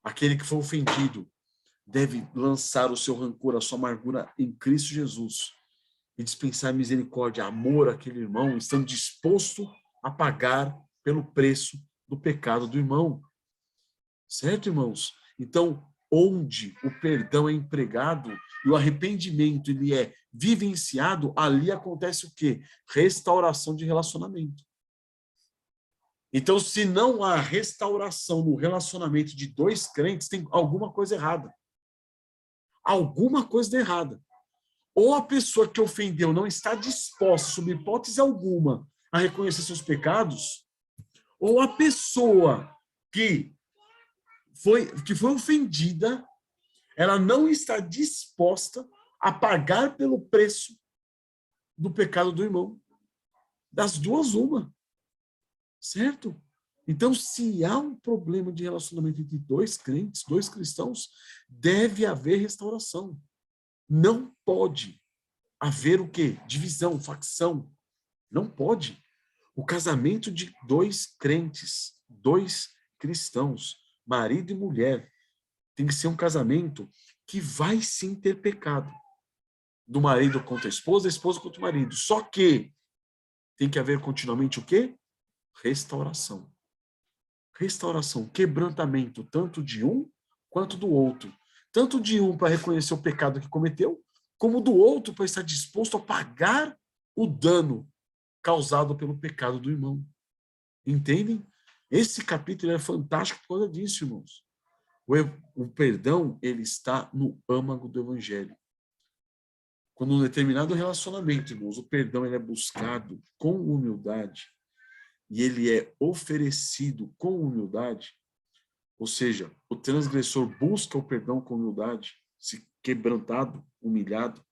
Aquele que foi ofendido deve lançar o seu rancor, a sua amargura em Cristo Jesus e dispensar misericórdia, amor àquele irmão, estando disposto a pagar pelo preço do pecado do irmão. Certo, irmãos? Então, onde o perdão é empregado e o arrependimento ele é vivenciado, ali acontece o quê? Restauração de relacionamento. Então, se não há restauração no relacionamento de 2 crentes, tem alguma coisa errada. Alguma coisa errada. Ou a pessoa que ofendeu não está disposta, sob hipótese alguma, a reconhecer seus pecados, ou a pessoa que foi ofendida, ela não está disposta a pagar pelo preço do pecado do irmão. Das duas, uma. Certo? Então, se há um problema de relacionamento entre 2 crentes, 2 cristãos, deve haver restauração. Não pode haver o quê? Divisão, facção. Não pode. O casamento de 2 crentes, 2 cristãos, marido e mulher, tem que ser um casamento que vai sim ter pecado. Do marido contra a esposa contra o marido. Só que tem que haver continuamente o quê? Restauração. Restauração, quebrantamento, tanto de um quanto do outro. Tanto de um para reconhecer o pecado que cometeu, como do outro para estar disposto a pagar o dano causado pelo pecado do irmão. Entendem? Esse capítulo é fantástico por causa disso, irmãos. O perdão, ele está no âmago do evangelho. Quando um determinado relacionamento, irmãos, o perdão ele é buscado com humildade e ele é oferecido com humildade, ou seja, o transgressor busca o perdão com humildade, se quebrantado, humilhado,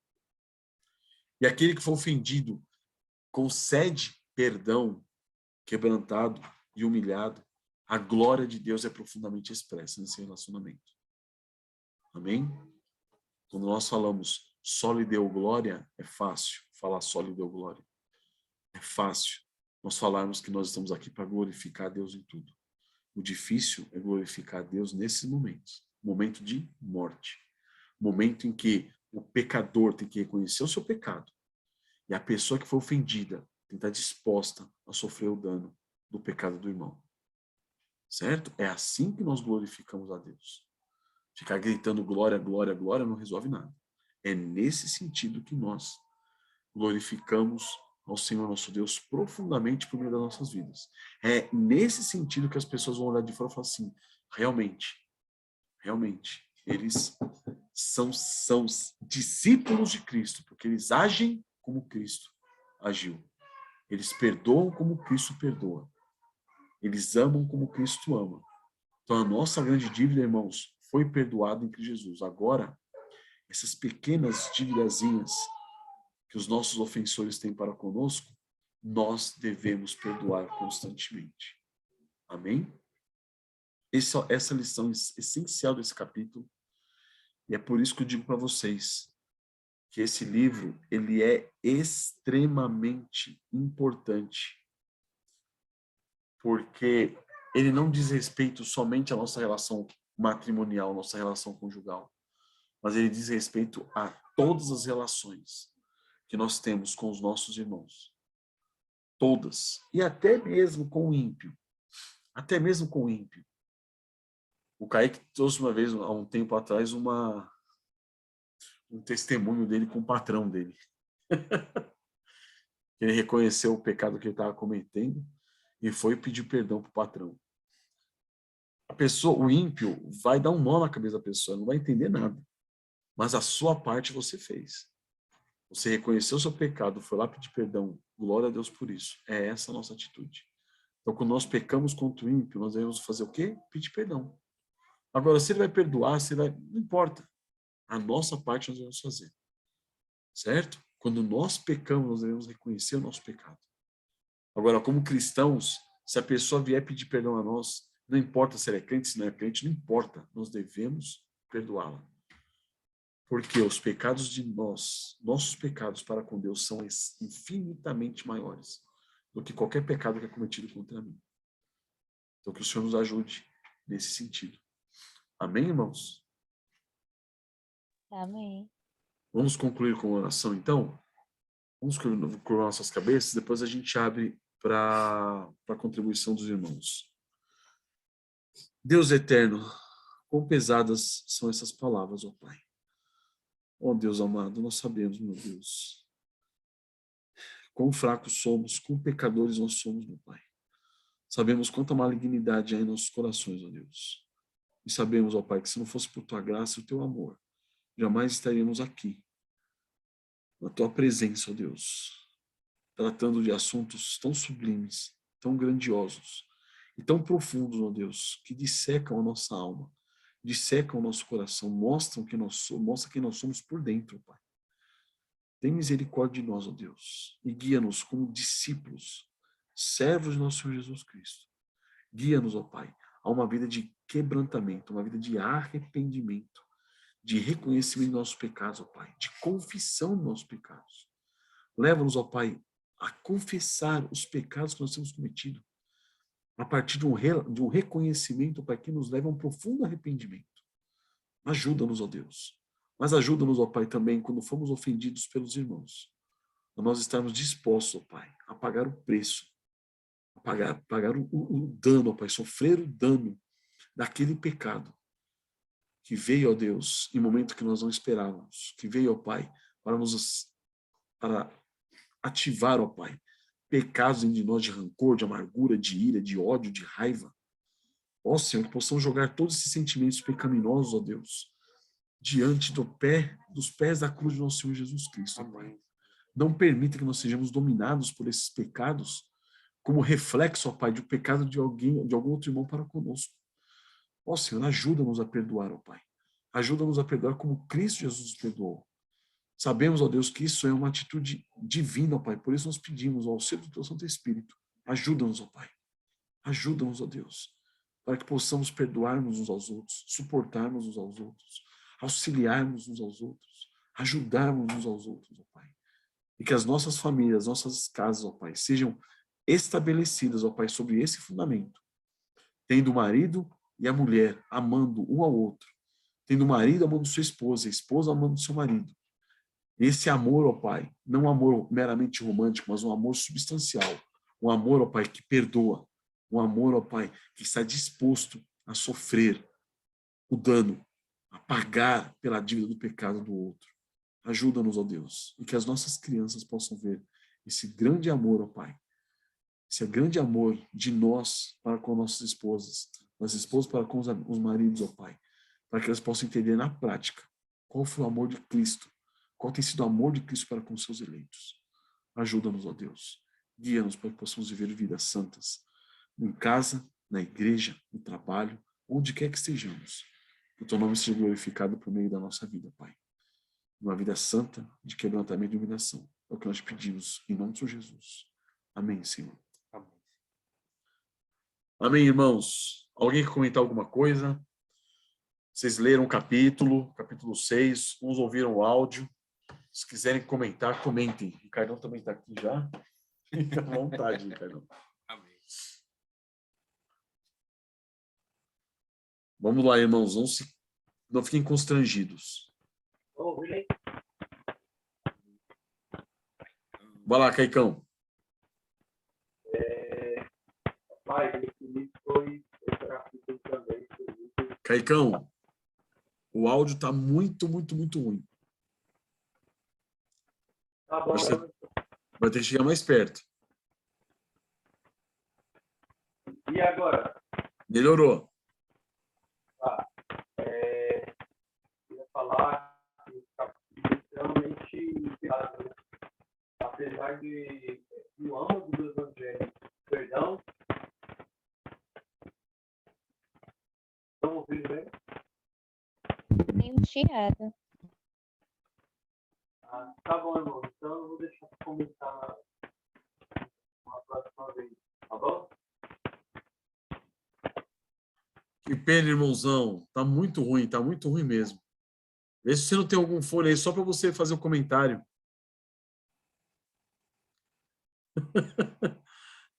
e aquele que foi ofendido concede perdão, quebrantado e humilhado, a glória de Deus é profundamente expressa nesse relacionamento. Amém? Quando nós falamos só lhe deu glória, é fácil falar só lhe deu glória. É fácil nós falarmos que nós estamos aqui para glorificar a Deus em tudo. O difícil é glorificar a Deus nesses momentos. Momento de morte. Momento em que o pecador tem que reconhecer o seu pecado. E a pessoa que foi ofendida tem que estar disposta a sofrer o dano do pecado do irmão. Certo? É assim que nós glorificamos a Deus. Ficar gritando glória, glória, glória não resolve nada. É nesse sentido que nós glorificamos ao Senhor nosso Deus profundamente por meio das nossas vidas. É nesse sentido que as pessoas vão olhar de fora e falar assim, realmente, eles são discípulos de Cristo, porque eles agem como Cristo agiu. Eles perdoam como Cristo perdoa. Eles amam como Cristo ama. Então a nossa grande dívida, irmãos, foi perdoada em Cristo Jesus. Agora, essas pequenas dívidazinhas que os nossos ofensores têm para conosco, nós devemos perdoar constantemente. Amém? Essa lição essencial desse capítulo, e é por isso que eu digo para vocês que esse livro ele é extremamente importante, porque ele não diz respeito somente à nossa relação matrimonial, nossa relação conjugal, mas ele diz respeito a todas as relações que nós temos com os nossos irmãos. Todas. E até mesmo com o ímpio. Até mesmo com o ímpio. O Kaique trouxe uma vez, há um tempo atrás, um testemunho dele com o patrão dele. Ele reconheceu o pecado que ele estava cometendo e foi pedir perdão para o patrão. A pessoa, o ímpio, vai dar um nó na cabeça da pessoa, não vai entender nada. Mas a sua parte você fez. Você reconheceu o seu pecado, foi lá pedir perdão. Glória a Deus por isso. É essa a nossa atitude. Então, quando nós pecamos contra o ímpio, nós devemos fazer o quê? Pedir perdão. Agora, se ele vai perdoar, se ele vai... não importa. A nossa parte nós devemos fazer. Certo? Quando nós pecamos, nós devemos reconhecer o nosso pecado. Agora, como cristãos, se a pessoa vier pedir perdão a nós, não importa se ela é crente, se não é crente, não importa. Nós devemos perdoá-la. Porque os pecados de nossos pecados para com Deus são infinitamente maiores do que qualquer pecado que é cometido contra mim. Então, que o Senhor nos ajude nesse sentido. Amém, irmãos? Amém. Vamos concluir com a oração, então? Vamos curvar nossas cabeças, depois a gente abre para a contribuição dos irmãos. Deus eterno, quão pesadas são essas palavras, ó Pai. Ó Deus amado, nós sabemos, meu Deus, quão fracos somos, quão pecadores nós somos, meu Pai. Sabemos quanta malignidade há em nossos corações, ó Deus. E sabemos, ó Pai, que se não fosse por Tua graça e o Teu amor, jamais estaríamos aqui, na Tua presença, ó Deus, tratando de assuntos tão sublimes, tão grandiosos e tão profundos, ó Deus, que dissecam a nossa alma, dissecam o nosso coração, mostram quem nós somos, mostram quem nós somos por dentro, Pai. Tem misericórdia de nós, ó Deus, e guia-nos como discípulos, servos de nosso Senhor Jesus Cristo. Guia-nos, ó Pai, a uma vida de quebrantamento, uma vida de arrependimento, de reconhecimento dos nossos pecados, ó Pai, de confissão dos nossos pecados. Leva-nos, ó Pai, a confessar os pecados que nós temos cometido, a partir de um reconhecimento, ó Pai, que nos leva a um profundo arrependimento. Ajuda-nos, ó Deus. Mas ajuda-nos, ó Pai, também quando fomos ofendidos pelos irmãos, a nós estarmos dispostos, ó Pai, a pagar o preço, a pagar o dano, ó Pai, sofrer o dano daquele pecado que veio, ó Deus, em momento que nós não esperávamos, que veio, ó Pai, para ativar, ó Pai, pecados em nós de rancor, de amargura, de ira, de ódio, de raiva. Ó Senhor, que possamos jogar todos esses sentimentos pecaminosos, ó Deus, diante dos pés da cruz de nosso Senhor Jesus Cristo, ó Pai. Não permita que nós sejamos dominados por esses pecados como reflexo, ó Pai, do pecado de algum outro irmão para conosco. Ó Senhor, ajuda-nos a perdoar, ó Pai. Ajuda-nos a perdoar como Cristo Jesus nos perdoou. Sabemos, ó Deus, que isso é uma atitude divina, ó Pai. Por isso nós pedimos o auxílio do Teu Santo Espírito. Ajuda-nos, ó Pai. Ajuda-nos, ó Deus, para que possamos perdoarmos uns aos outros, suportarmos uns aos outros, auxiliarmos uns aos outros, ajudarmos uns aos outros, ó Pai. E que as nossas famílias, nossas casas, ó Pai, sejam estabelecidas, ó Pai, sobre esse fundamento. Tendo o marido e a mulher amando um ao outro. Tendo o marido amando sua esposa, a esposa amando seu marido. Esse amor, ó Pai, não um amor meramente romântico, mas um amor substancial. Um amor, ó Pai, que perdoa. Um amor, ó Pai, que está disposto a sofrer o dano, a pagar pela dívida do pecado do outro. Ajuda-nos, ó Deus, e que as nossas crianças possam ver esse grande amor, ó Pai. Esse grande amor de nós para com nossas esposas para com os maridos, ó Pai. Para que elas possam entender na prática qual foi o amor de Cristo, qual tem sido o amor de Cristo para com seus eleitos. Ajuda-nos, ó Deus. Guia-nos para que possamos viver vidas santas, em casa, na igreja, no trabalho, onde quer que estejamos. Que o Teu nome seja glorificado por meio da nossa vida, Pai. Uma vida santa, de quebrantamento e humilhação. É o que nós pedimos, em nome de Senhor Jesus. Amém, Senhor. Amém. Amém, irmãos. Alguém quer comentar alguma coisa? Vocês leram o capítulo 6, uns ouviram o áudio. Se quiserem comentar, comentem. O Ricardão também está aqui já. Fica à vontade, Ricardão. Vamos lá, irmãos, não fiquem constrangidos. Vai lá, Caicão. Caicão, o áudio está muito, muito, muito ruim. Tá bom. Você vai ter que chegar mais perto. E agora? Melhorou. Tá. Eu ia falar que o capítulo é extremamente inspirado, né? Apesar de no âmago do Evangelho, perdão, estão ouvindo bem? Meio chiado. Tá bom, irmão. Então eu vou deixar para comentar na próxima vez. Tá bom? Que pena, irmãozão. Tá muito ruim mesmo. Vê se você não tem algum fone aí só para você fazer o comentário.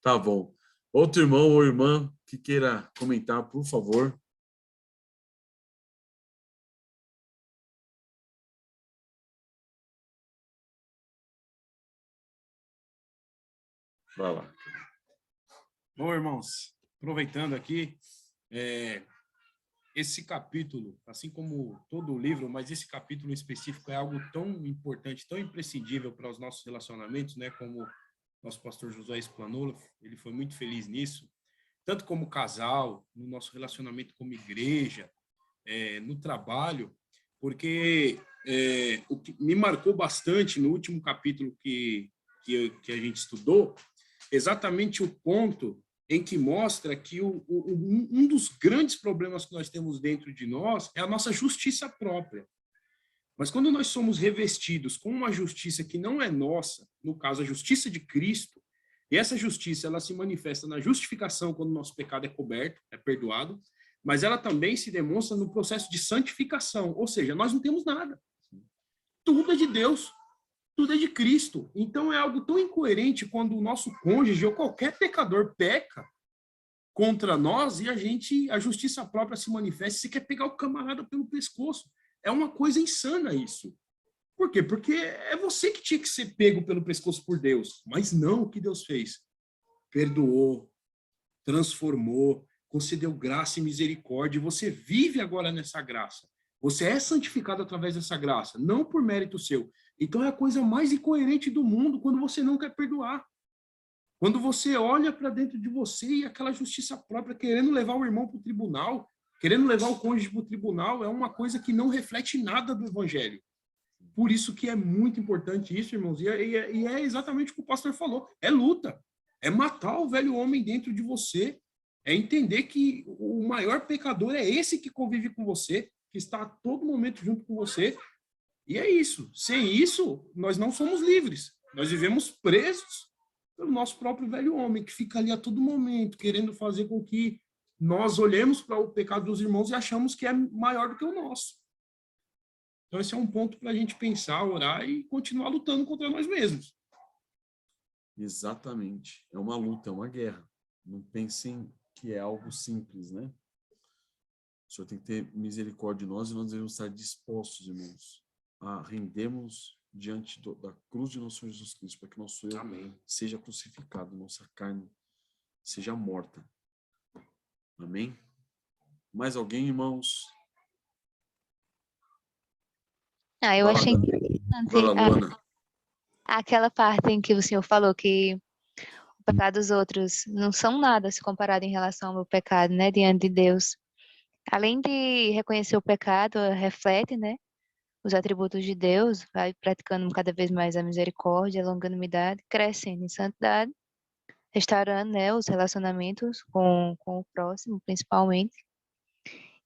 Tá bom. Outro irmão ou irmã que queira comentar, por favor. Vai lá. Bom, irmãos, aproveitando aqui, esse capítulo, assim como todo o livro, mas esse capítulo em específico é algo tão importante, tão imprescindível para os nossos relacionamentos, né? Como nosso pastor Josué explanou, ele foi muito feliz nisso, tanto como casal, no nosso relacionamento como igreja, no trabalho, porque o que me marcou bastante no último capítulo que a gente estudou, exatamente o ponto em que mostra que um dos grandes problemas que nós temos dentro de nós é a nossa justiça própria. Mas quando nós somos revestidos com uma justiça que não é nossa, no caso a justiça de Cristo, e essa justiça ela se manifesta na justificação quando o nosso pecado é coberto, é perdoado, mas ela também se demonstra no processo de santificação, ou seja, nós não temos nada. Tudo é de Deus. Tudo é de Cristo. Então é algo tão incoerente quando o nosso cônjuge ou qualquer pecador peca contra nós e a justiça própria se manifesta e você quer pegar o camarada pelo pescoço. É uma coisa insana isso. Por quê? Porque é você que tinha que ser pego pelo pescoço por Deus. Mas não, o que Deus fez? Perdoou, transformou, concedeu graça e misericórdia. E você vive agora nessa graça. Você é santificado através dessa graça, não por mérito seu. Então é a coisa mais incoerente do mundo quando você não quer perdoar. Quando você olha para dentro de você e aquela justiça própria querendo levar o irmão para o tribunal, querendo levar o cônjuge para o tribunal, é uma coisa que não reflete nada do evangelho. Por isso que é muito importante isso, irmãos, e é exatamente o que o pastor falou. É luta, é matar o velho homem dentro de você, é entender que o maior pecador é esse que convive com você, que está a todo momento junto com você. E é isso. Sem isso, nós não somos livres. Nós vivemos presos pelo nosso próprio velho homem, que fica ali a todo momento, querendo fazer com que nós olhemos para o pecado dos irmãos e achamos que é maior do que o nosso. Então, esse é um ponto para a gente pensar, orar e continuar lutando contra nós mesmos. Exatamente. É uma luta, é uma guerra. Não pensem que é algo simples, né? O Senhor tem que ter misericórdia de nós e nós devemos estar dispostos, irmãos, a rendermos diante da cruz de nosso Senhor Jesus Cristo, para que nosso eu Amém. seja crucificado, nossa carne seja morta. Amém? Mais alguém, irmãos? Eu Vai lá, achei Vai interessante lá, Luana. aquela parte em que o senhor falou que o pecado dos outros não são nada se comparado em relação ao meu pecado, né, diante de Deus. Além de reconhecer o pecado, reflete, né, os atributos de Deus, vai praticando cada vez mais a misericórdia, a longanimidade, crescendo em santidade, restaurando, né, os relacionamentos com o próximo, principalmente.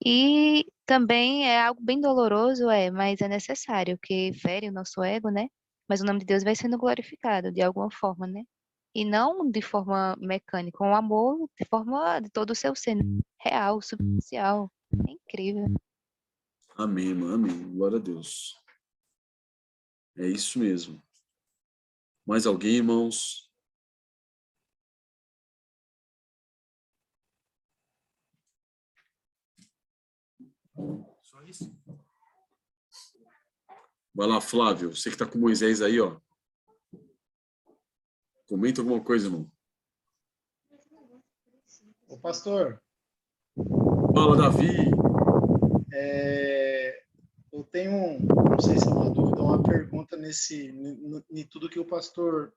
E também é algo bem doloroso, mas é necessário, que fere o nosso ego, né? Mas o nome de Deus vai sendo glorificado de alguma forma, né? E não de forma mecânica, com o amor de forma de todo o seu ser, real, substancial. É incrível. Amém, irmã, amém. Glória a Deus. É isso mesmo. Mais alguém, irmãos? Só isso. Vai lá, Flávio. Você que está com Moisés aí, ó. Comenta alguma coisa, irmão. Ô, pastor, Fala, Davi. eu tenho, não sei se é uma dúvida ou uma pergunta em tudo que o pastor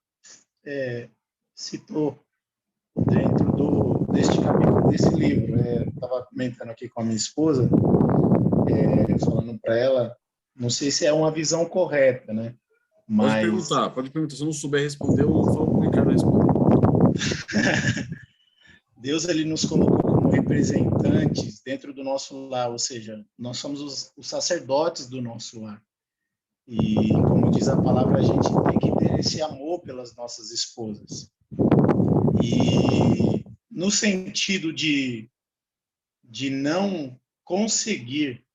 citou dentro deste capítulo desse livro. Eu estava comentando aqui com a minha esposa, falando para ela, não sei se é uma visão correta, né? Mas Pode perguntar. Se eu não souber responder, eu falo para o Ricardo responder. Deus, ele nos colocou como representantes dentro do nosso lar, ou seja, nós somos os sacerdotes do nosso lar. E, como diz a palavra, a gente tem que ter esse amor pelas nossas esposas. E no sentido de não conseguir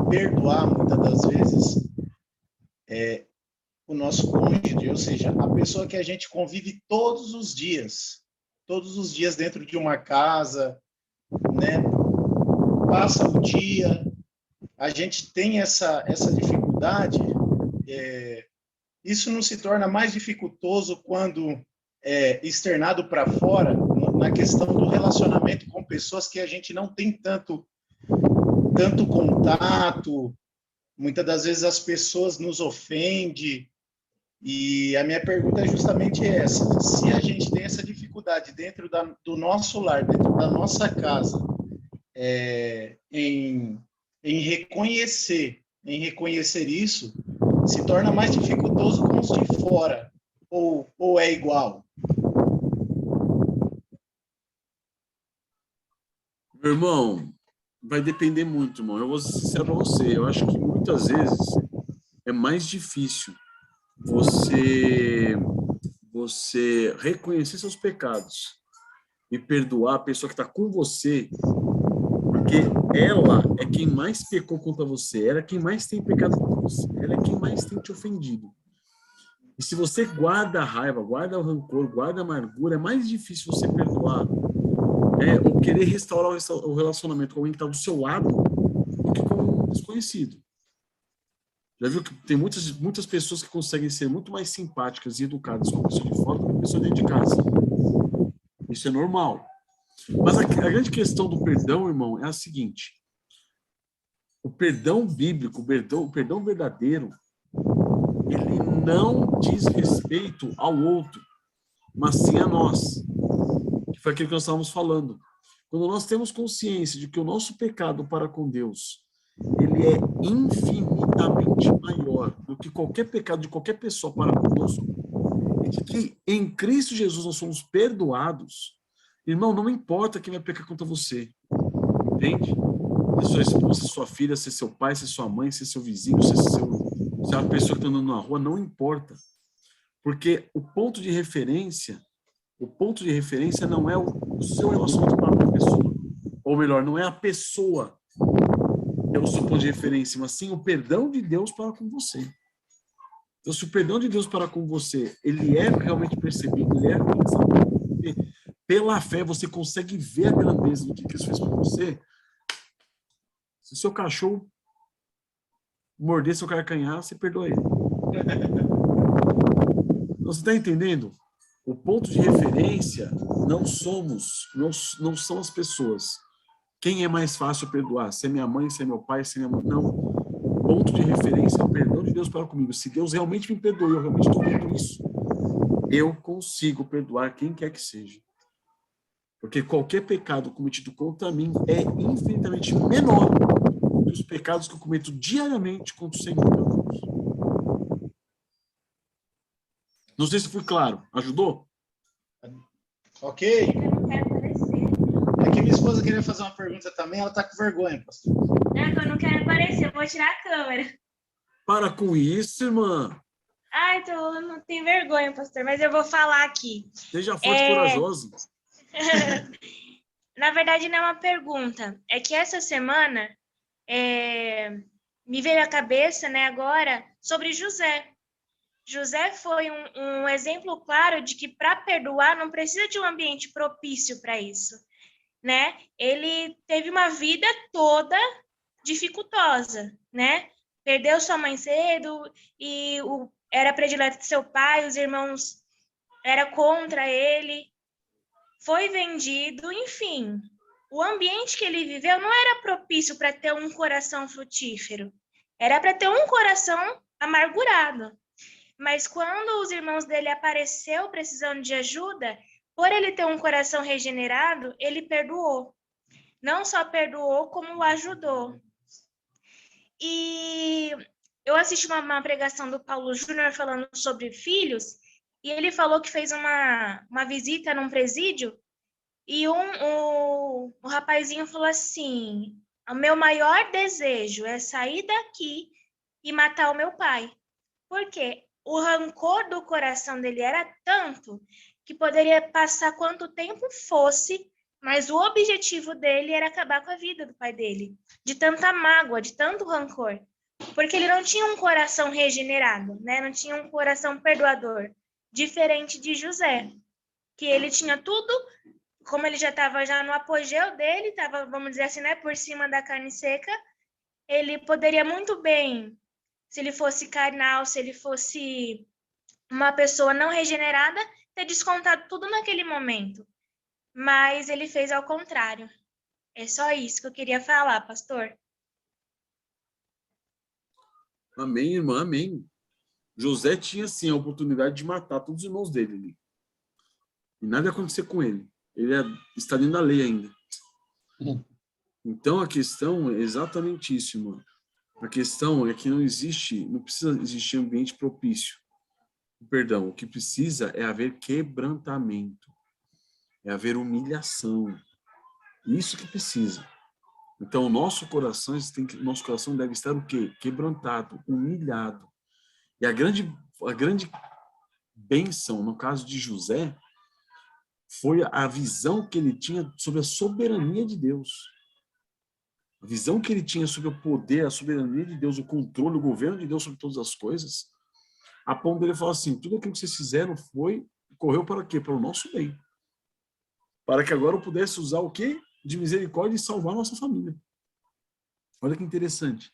perdoar, muitas das vezes, o nosso cônjuge, ou seja, a pessoa que a gente convive todos os dias dentro de uma casa, né? Passa o dia, a gente tem essa dificuldade, isso não se torna mais dificultoso quando externado para fora, na questão do relacionamento com pessoas que a gente não tem tanto contato, muitas das vezes as pessoas nos ofendem, e a minha pergunta é justamente essa: se a gente tem essa dificuldade dentro do nosso lar, dentro da nossa casa, em reconhecer isso, se torna mais dificultoso com os de fora, ou é igual? Meu irmão, vai depender muito, irmão. Eu vou ser sincero para você. Eu acho que muitas vezes é mais difícil você reconhecer seus pecados e perdoar a pessoa que está com você, porque ela é quem mais pecou contra você, ela é quem mais tem pecado contra você, ela é quem mais tem te ofendido. E se você guarda a raiva, guarda o rancor, guarda a amargura, é mais difícil você perdoar, ou querer restaurar o relacionamento com alguém que está do seu lado do que com um desconhecido. Já viu que tem muitas pessoas que conseguem ser muito mais simpáticas e educadas com a pessoa de fora do que a pessoa dentro de casa. Isso é normal. Mas a grande questão do perdão, irmão, é a seguinte: o perdão bíblico, o perdão verdadeiro, ele não diz respeito ao outro, mas sim a nós. Que foi aquilo que nós estávamos falando. Quando nós temos consciência de que o nosso pecado para com Deus, ele é infinitamente maior do que qualquer pecado de qualquer pessoa para conosco, e de que em Cristo Jesus nós somos perdoados, irmão, não importa quem vai pecar contra você, entende? Se é sua esposa, se é sua filha, se é seu pai, se é sua mãe, se é seu vizinho, se é uma pessoa que está andando na rua, não importa. Porque o ponto de referência não é o seu relacionamento com a pessoa, ou melhor, não é a pessoa é o seu ponto de referência, mas sim o perdão de Deus para com você. Então, se o perdão de Deus para com você, ele é realmente percebido, ele é realizado, pela fé você consegue ver a grandeza do que Cristo fez por você. Se o seu cachorro morder seu carcanhar, você perdoa ele. Você está entendendo? O ponto de referência não são as pessoas. Quem é mais fácil perdoar? Se é minha mãe, se é meu pai, se é minha mãe? Não. O ponto de referência é o perdão de Deus para comigo. Se Deus realmente me perdoou, eu realmente estou vendo isso, eu consigo perdoar quem quer que seja. Porque qualquer pecado cometido contra mim é infinitamente menor do que os pecados que eu cometo diariamente contra o Senhor, meu Deus. Não sei se fui claro. Ajudou? Ok. É que minha esposa queria fazer uma pergunta também, ela tá com vergonha, pastor. Não, eu não quero aparecer, eu vou tirar a câmera. Para com isso, irmã. Ai, eu não tenho vergonha, pastor, mas eu vou falar aqui. Seja forte e corajosa. Na verdade, não é uma pergunta. É que essa semana me veio à cabeça, né, agora, sobre José. José foi um exemplo claro de que para perdoar não precisa de um ambiente propício para isso, né? Ele teve uma vida toda dificultosa, né? Perdeu sua mãe cedo e era predileto de seu pai, os irmãos era contra ele, foi vendido, enfim. O ambiente que ele viveu não era propício para ter um coração frutífero, era para ter um coração amargurado. Mas quando os irmãos dele apareceu precisando de ajuda, por ele ter um coração regenerado, ele perdoou. Não só perdoou, como o ajudou. E eu assisti uma pregação do Paulo Júnior falando sobre filhos, e ele falou que fez uma visita num presídio, e o rapazinho falou assim: o meu maior desejo é sair daqui e matar o meu pai. Por quê? O rancor do coração dele era tanto que poderia passar quanto tempo fosse, mas o objetivo dele era acabar com a vida do pai dele, de tanta mágoa, de tanto rancor, porque ele não tinha um coração regenerado, né? Não tinha um coração perdoador, diferente de José, que ele tinha tudo, como ele já estava já no apogeu dele, estava, vamos dizer assim, né, por cima da carne seca, ele poderia muito bem, se ele fosse carnal, se ele fosse uma pessoa não regenerada, ter descontado tudo naquele momento. Mas ele fez ao contrário. É só isso que eu queria falar, pastor. Amém, irmã, amém. José tinha, sim, a oportunidade de matar todos os irmãos dele ali. E nada ia acontecer com ele. Ele está dentro da lei ainda. Então, a questão é exatamente isso, irmão. A questão é que não precisa existir ambiente propício. Perdão, o que precisa é haver quebrantamento. É haver humilhação. Isso que precisa. Então, nosso coração deve estar o quê? Quebrantado, humilhado. E a grande bênção, no caso de José, foi a visão que ele tinha sobre a soberania de Deus. A visão que ele tinha sobre o poder, a soberania de Deus, o controle, o governo de Deus sobre todas as coisas, a ponto dele falar assim: tudo aquilo que vocês fizeram correu para quê? Para o nosso bem. Para que agora eu pudesse usar o quê? De misericórdia e salvar a nossa família. Olha que interessante.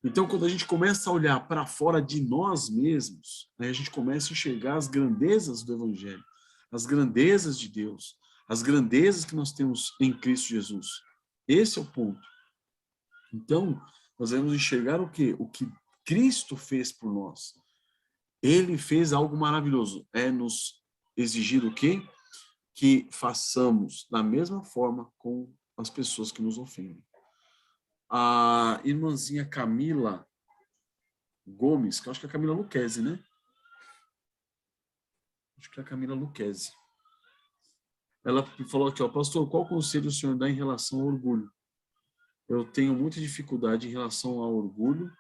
Então, quando a gente começa a olhar para fora de nós mesmos, né, a gente começa a enxergar as grandezas do Evangelho, as grandezas de Deus, as grandezas que nós temos em Cristo Jesus. Esse é o ponto. Então, nós vamos enxergar o quê? O que Cristo fez por nós. Ele fez algo maravilhoso. É nos exigir o quê? Que façamos da mesma forma com as pessoas que nos ofendem. A irmãzinha Camila Gomes, que eu acho que é a Camila Luquezzi, né? Acho que é a Camila Luquezzi. Ela falou aqui, ó: pastor, qual conselho o senhor dá em relação ao orgulho? Eu tenho muita dificuldade em relação ao orgulho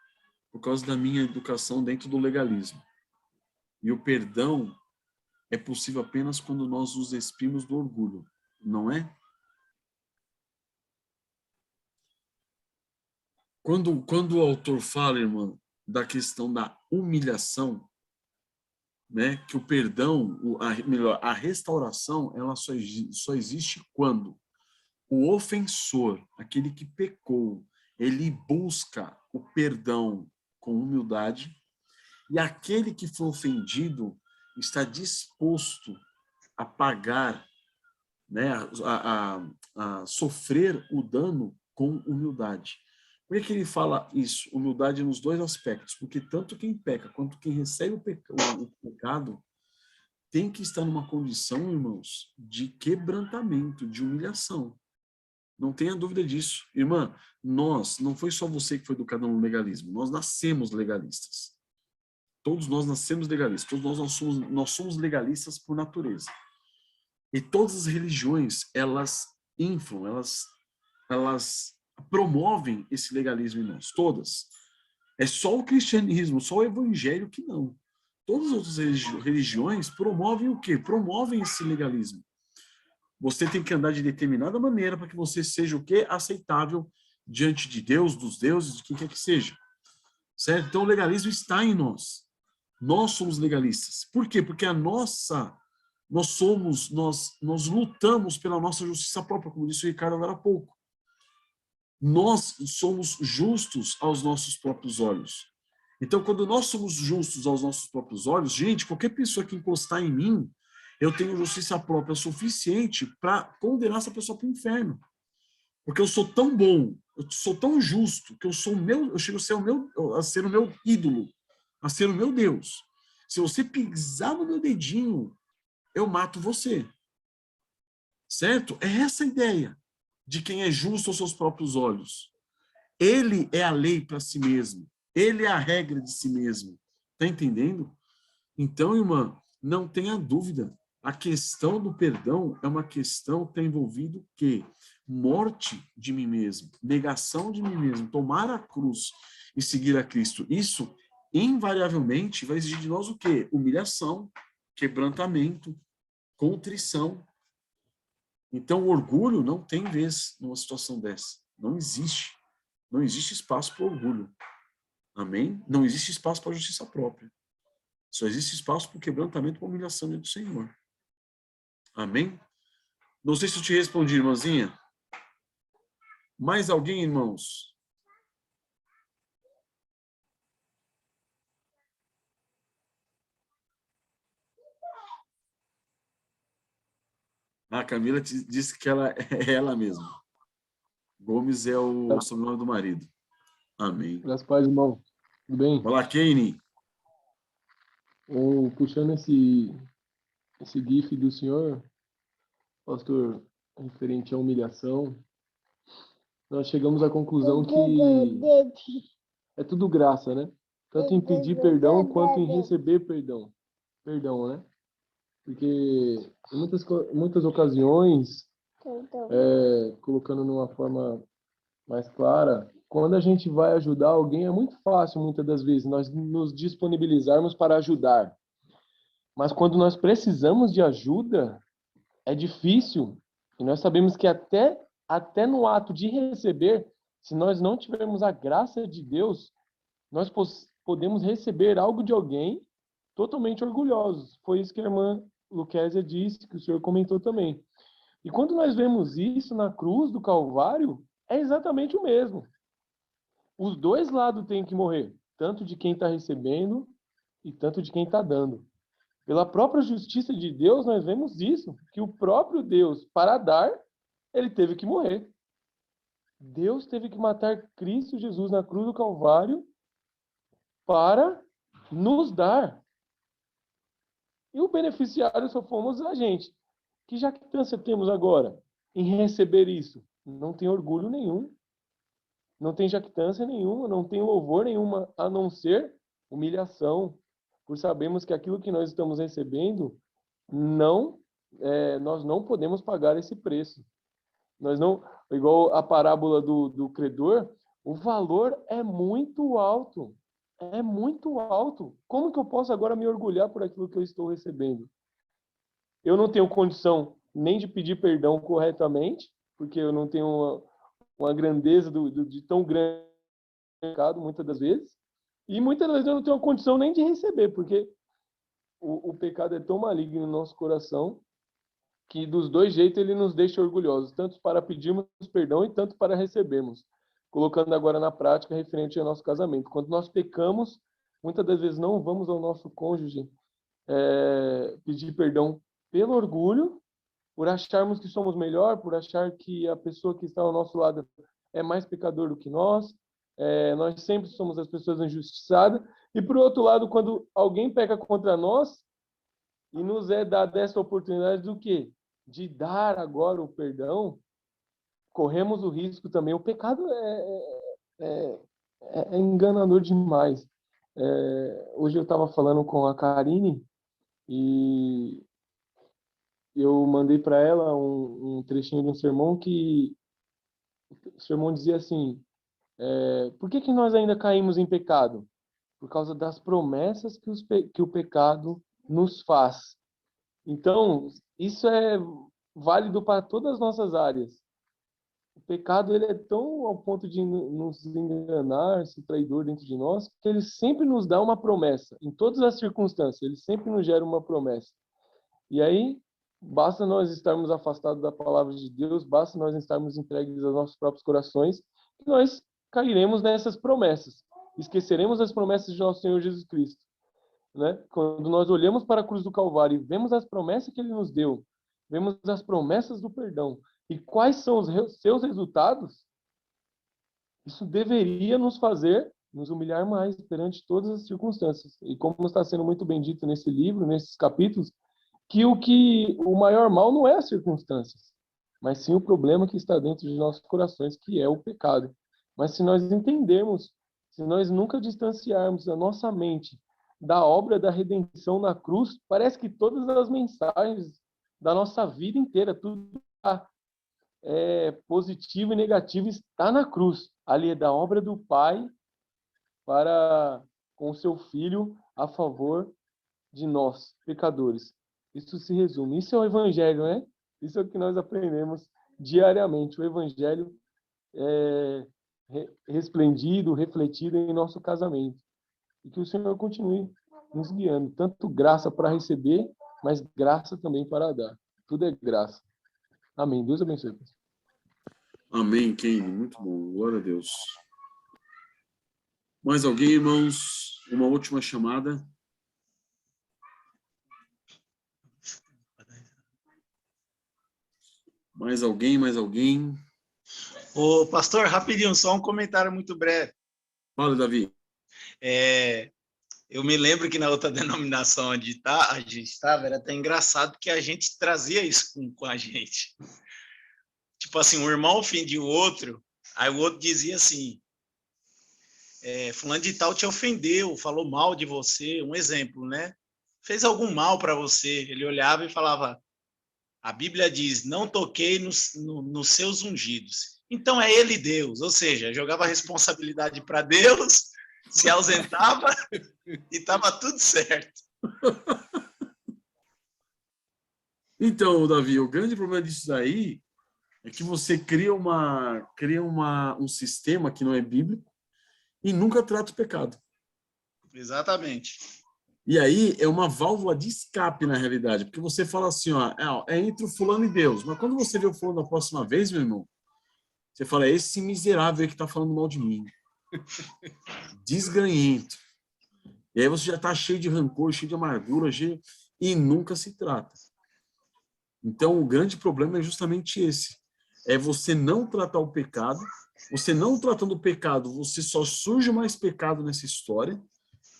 por causa da minha educação dentro do legalismo. E o perdão é possível apenas quando nós nos despimos do orgulho, não é? Quando o autor fala, irmão, da questão da humilhação, né, que o perdão, a restauração, ela só existe quando o ofensor, aquele que pecou, ele busca o perdão com humildade, e aquele que foi ofendido está disposto a pagar, né, a sofrer o dano com humildade. Por que ele fala isso? Humildade nos dois aspectos, porque tanto quem peca quanto quem recebe o pecado tem que estar numa condição, irmãos, de quebrantamento, de humilhação. Não tenha dúvida disso. Irmã, não foi só você que foi educada no legalismo, nós nascemos legalistas. Todos nós nascemos legalistas, todos nós somos legalistas por natureza. E todas as religiões, elas inflam, elas promovem esse legalismo em nós, todas. É só o cristianismo, só o evangelho que não. Todas as outras religiões promovem o quê? Promovem esse legalismo. Você tem que andar de determinada maneira para que você seja o quê? Aceitável diante de Deus, dos deuses, de quem quer que seja. Certo? Então o legalismo está em nós. Nós somos legalistas. Por quê? Porque nós lutamos pela nossa justiça própria, como disse o Ricardo agora há pouco. nós somos justos aos nossos próprios olhos. Então, quando nós somos justos aos nossos próprios olhos, gente, qualquer pessoa que encostar em mim, eu tenho justiça própria suficiente para condenar essa pessoa para o inferno. Porque eu sou tão bom, eu sou tão justo, que eu chego a ser o meu ídolo, a ser o meu Deus. Se você pisar no meu dedinho, eu mato você. Certo? É essa a ideia de quem é justo aos seus próprios olhos. Ele é a lei para si mesmo. Ele é a regra de si mesmo. Está entendendo? Então, irmã, não tenha dúvida. A questão do perdão é uma questão que está envolvida o quê? Morte de mim mesmo, negação de mim mesmo, tomar a cruz e seguir a Cristo. Isso, invariavelmente, vai exigir de nós o quê? Humilhação, quebrantamento, contrição. Então, o orgulho não tem vez numa situação dessa. Não existe. Não existe espaço para orgulho. Amém? Não existe espaço para justiça própria. Só existe espaço para o quebrantamento e para a humilhação diante do Senhor. Amém? Não sei se eu te respondi, irmãzinha. Mais alguém, irmãos? A Camila disse que ela é ela mesma. Gomes é o sobrenome do marido. Amém. Graças a Deus, irmão. Tudo bem? Olá, Keine. Puxando esse GIF do senhor, pastor, referente à humilhação, nós chegamos à conclusão que é tudo graça, né? Tanto em pedir perdão quanto em receber perdão. Perdão, né? Porque em muitas ocasiões, colocando numa forma mais clara, quando a gente vai ajudar alguém, é muito fácil, muitas das vezes, nós nos disponibilizarmos para ajudar. Mas quando nós precisamos de ajuda, é difícil. E nós sabemos que até no ato de receber, se nós não tivermos a graça de Deus, nós podemos receber algo de alguém totalmente orgulhosos. Foi isso que a irmã Luquésia disse, que o senhor comentou também. E quando nós vemos isso na cruz do Calvário, é exatamente o mesmo. Os dois lados têm que morrer, tanto de quem está recebendo e tanto de quem está dando. Pela própria justiça de Deus, nós vemos isso, que o próprio Deus, para dar, ele teve que morrer. Deus teve que matar Cristo Jesus na cruz do Calvário para nos dar. E o beneficiário só fomos a gente. Que jactância temos agora em receber isso? Não tem orgulho nenhum. Não tem jactância nenhuma, não tem louvor nenhuma, a não ser humilhação, por sabermos que aquilo que nós estamos recebendo, nós não podemos pagar esse preço. Nós não, igual a parábola do credor, o valor é muito alto. É muito alto. Como que eu posso agora me orgulhar por aquilo que eu estou recebendo? Eu não tenho condição nem de pedir perdão corretamente, porque eu não tenho uma grandeza de tão grande pecado, muitas das vezes. E muitas vezes eu não tenho a condição nem de receber, porque o pecado é tão maligno no nosso coração que dos dois jeitos ele nos deixa orgulhosos, tanto para pedirmos perdão e tanto para recebermos. Colocando agora na prática referente ao nosso casamento. Quando nós pecamos, muitas das vezes não vamos ao nosso cônjuge pedir perdão pelo orgulho, por acharmos que somos melhor, por achar que a pessoa que está ao nosso lado é mais pecador do que nós. Nós sempre somos as pessoas injustiçadas. E, por outro lado, quando alguém peca contra nós e nos é dada essa oportunidade do quê? De dar agora o perdão, corremos o risco também. O pecado é enganador demais. Hoje eu estava falando com a Karine e eu mandei para ela um trechinho de um sermão que o sermão dizia assim: por que nós ainda caímos em pecado? Por causa das promessas que o pecado nos faz. Então, isso é válido para todas as nossas áreas. O pecado ele é tão ao ponto de nos enganar, ser traidor dentro de nós, que ele sempre nos dá uma promessa. Em todas as circunstâncias, ele sempre nos gera uma promessa. E aí, basta nós estarmos afastados da palavra de Deus, basta nós estarmos entregues aos nossos próprios corações, nós cairemos nessas promessas. Esqueceremos as promessas de nosso Senhor Jesus Cristo. Né? Quando nós olhamos para a cruz do Calvário e vemos as promessas que ele nos deu, vemos as promessas do perdão, e quais são os seus resultados, isso deveria nos fazer nos humilhar mais perante todas as circunstâncias. E como está sendo muito bem dito nesse livro, nesses capítulos, que o maior mal não é as circunstâncias, mas sim o problema que está dentro de nossos corações, que é o pecado. Mas se nós entendermos, se nós nunca distanciarmos a nossa mente da obra da redenção na cruz, parece que todas as mensagens da nossa vida inteira, tudo positivo e negativo está na cruz. Ali é da obra do Pai com o seu Filho a favor de nós, pecadores. Isso se resume. Isso é o Evangelho, né? Isso é o que nós aprendemos diariamente. O Evangelho resplendido, refletido em nosso casamento. E que o Senhor continue nos guiando. Tanto graça para receber, mas graça também para dar. Tudo é graça. Amém. Deus abençoe. Amém, Kenny. Muito bom. Glória a Deus. Mais alguém, irmãos? Uma última chamada. Mais alguém? Mais alguém? Ô, pastor, rapidinho, só um comentário muito breve. Fala, Davi. Eu me lembro que na outra denominação onde a gente estava, era até engraçado que a gente trazia isso com a gente. Tipo assim, um irmão ofendia o outro, aí o outro dizia assim, fulano de tal te ofendeu, falou mal de você, um exemplo, né? Fez algum mal para você. Ele olhava e falava, a Bíblia diz, não toquei nos seus ungidos. Então é ele Deus, ou seja, jogava a responsabilidade para Deus, se ausentava e estava tudo certo. Então, Davi, o grande problema disso daí é que você cria um sistema que não é bíblico e nunca trata o pecado. Exatamente. E aí é uma válvula de escape, na realidade, porque você fala assim, ó, é entre o fulano e Deus, mas quando você vê o fulano da próxima vez, meu irmão, você fala, esse miserável aí que tá falando mal de mim. Desganhento. E aí você já tá cheio de rancor, cheio de amargura, e nunca se trata. Então, o grande problema é justamente esse. É você não tratar o pecado. Você não tratando o pecado, você só surge mais pecado nessa história.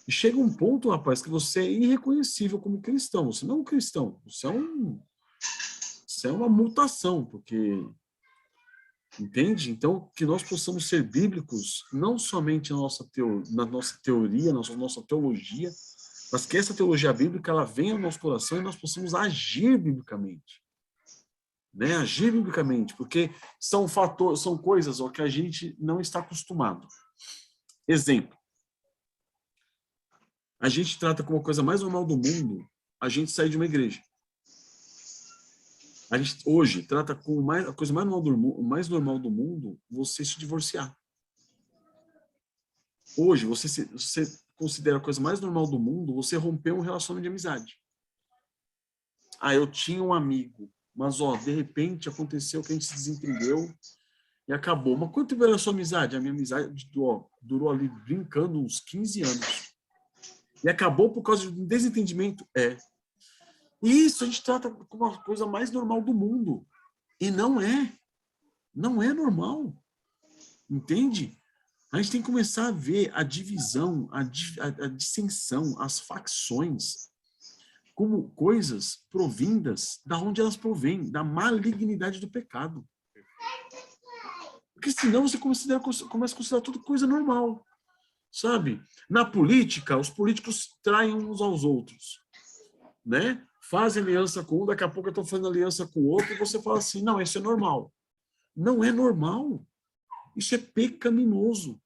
E chega um ponto, rapaz, que você é irreconhecível como cristão. Você não é um cristão. Você é uma mutação, porque... Entende? Então, que nós possamos ser bíblicos, não somente na nossa teoria, na nossa teologia, mas que essa teologia bíblica ela venha ao nosso coração e nós possamos agir biblicamente. Né? Agir biblicamente, porque são coisas que a gente não está acostumado. Exemplo. A gente trata como a coisa mais normal do mundo a gente sair de uma igreja. A gente hoje trata como a coisa mais normal do mundo você se divorciar. Hoje, você considera a coisa mais normal do mundo você romper um relacionamento de amizade. Eu tinha um amigo, mas, de repente, aconteceu que a gente se desentendeu e acabou. Mas quanto tempo era a sua amizade? A minha amizade durou ali, brincando, uns 15 anos. E acabou por causa de um desentendimento? E isso a gente trata como a coisa mais normal do mundo. E não é. Não é normal. Entende? A gente tem que começar a ver a divisão, a dissensão, as facções, como coisas provindas da onde elas provêm, da malignidade do pecado. Porque senão você começa a considerar tudo coisa normal. Sabe? Na política, os políticos traem uns aos outros. Né? Fazem aliança com um, daqui a pouco estão fazendo aliança com o outro, e você fala assim, não, isso é normal. Não é normal. Isso é pecaminoso.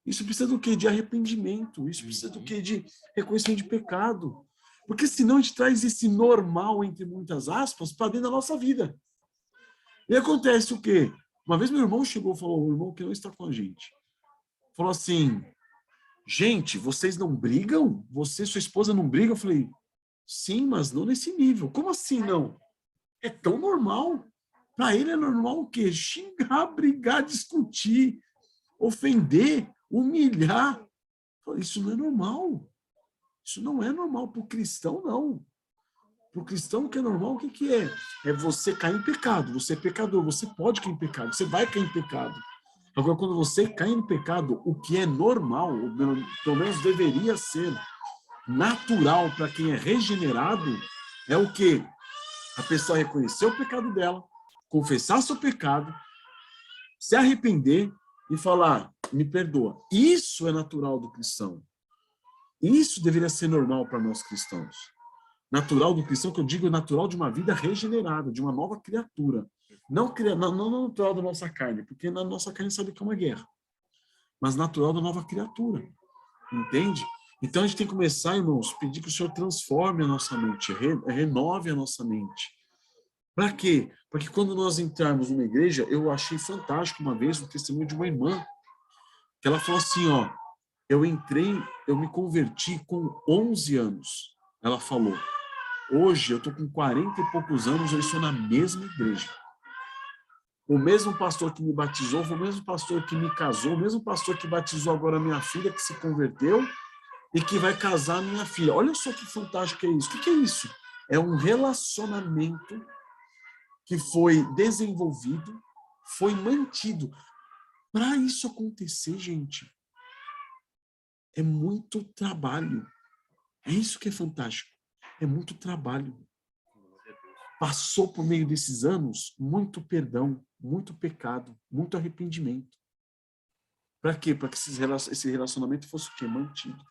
Isso precisa do quê? De arrependimento. Isso precisa do quê? De reconhecimento de pecado. Porque senão a gente traz esse normal, entre muitas aspas, para dentro da nossa vida. E acontece o quê? Uma vez meu irmão chegou e falou, o irmão que não está com a gente, falou assim, gente, vocês não brigam? Você e sua esposa não brigam? Eu falei, sim, mas não nesse nível. Como assim não? É tão normal. Para ele é normal o quê? Xingar, brigar, discutir, ofender, humilhar. Isso não é normal. Isso não é normal para o cristão, não. Para o cristão, o que é normal, o que, que é? É você cair em pecado. Você é pecador, você pode cair em pecado, você vai cair em pecado. Agora, quando você cai em pecado, o que é normal, ou pelo menos deveria ser natural para quem é regenerado, é o quê? A pessoa reconhecer o pecado dela, confessar seu pecado, se arrepender e falar, me perdoa. Isso é natural do cristão. Isso deveria ser normal para nós cristãos. Natural do cristão, que eu digo, é natural de uma vida regenerada, de uma nova criatura. Não natural da nossa carne, porque na nossa carne sabe que é uma guerra. Mas natural da nova criatura. Entende? Então a gente tem que começar, irmãos, pedir que o Senhor transforme a nossa mente, renove a nossa mente. Para quê? Para que quando nós entrarmos numa igreja, eu achei fantástico uma vez um testemunho de uma irmã, que ela falou assim, ó, eu me converti com 11 anos. Ela falou, hoje eu estou com 40 e poucos anos, eu estou na mesma igreja. O mesmo pastor que me batizou, foi o mesmo pastor que me casou, o mesmo pastor que batizou agora a minha filha, que se converteu, e que vai casar a minha filha. Olha só que fantástico é isso. O que é isso? É um relacionamento que foi desenvolvido, foi mantido. Para isso acontecer, gente, é muito trabalho. É isso que é fantástico. É muito trabalho. Passou por meio desses anos muito perdão, muito pecado, muito arrependimento. Para quê? Para que esse relacionamento fosse o quê? Mantido.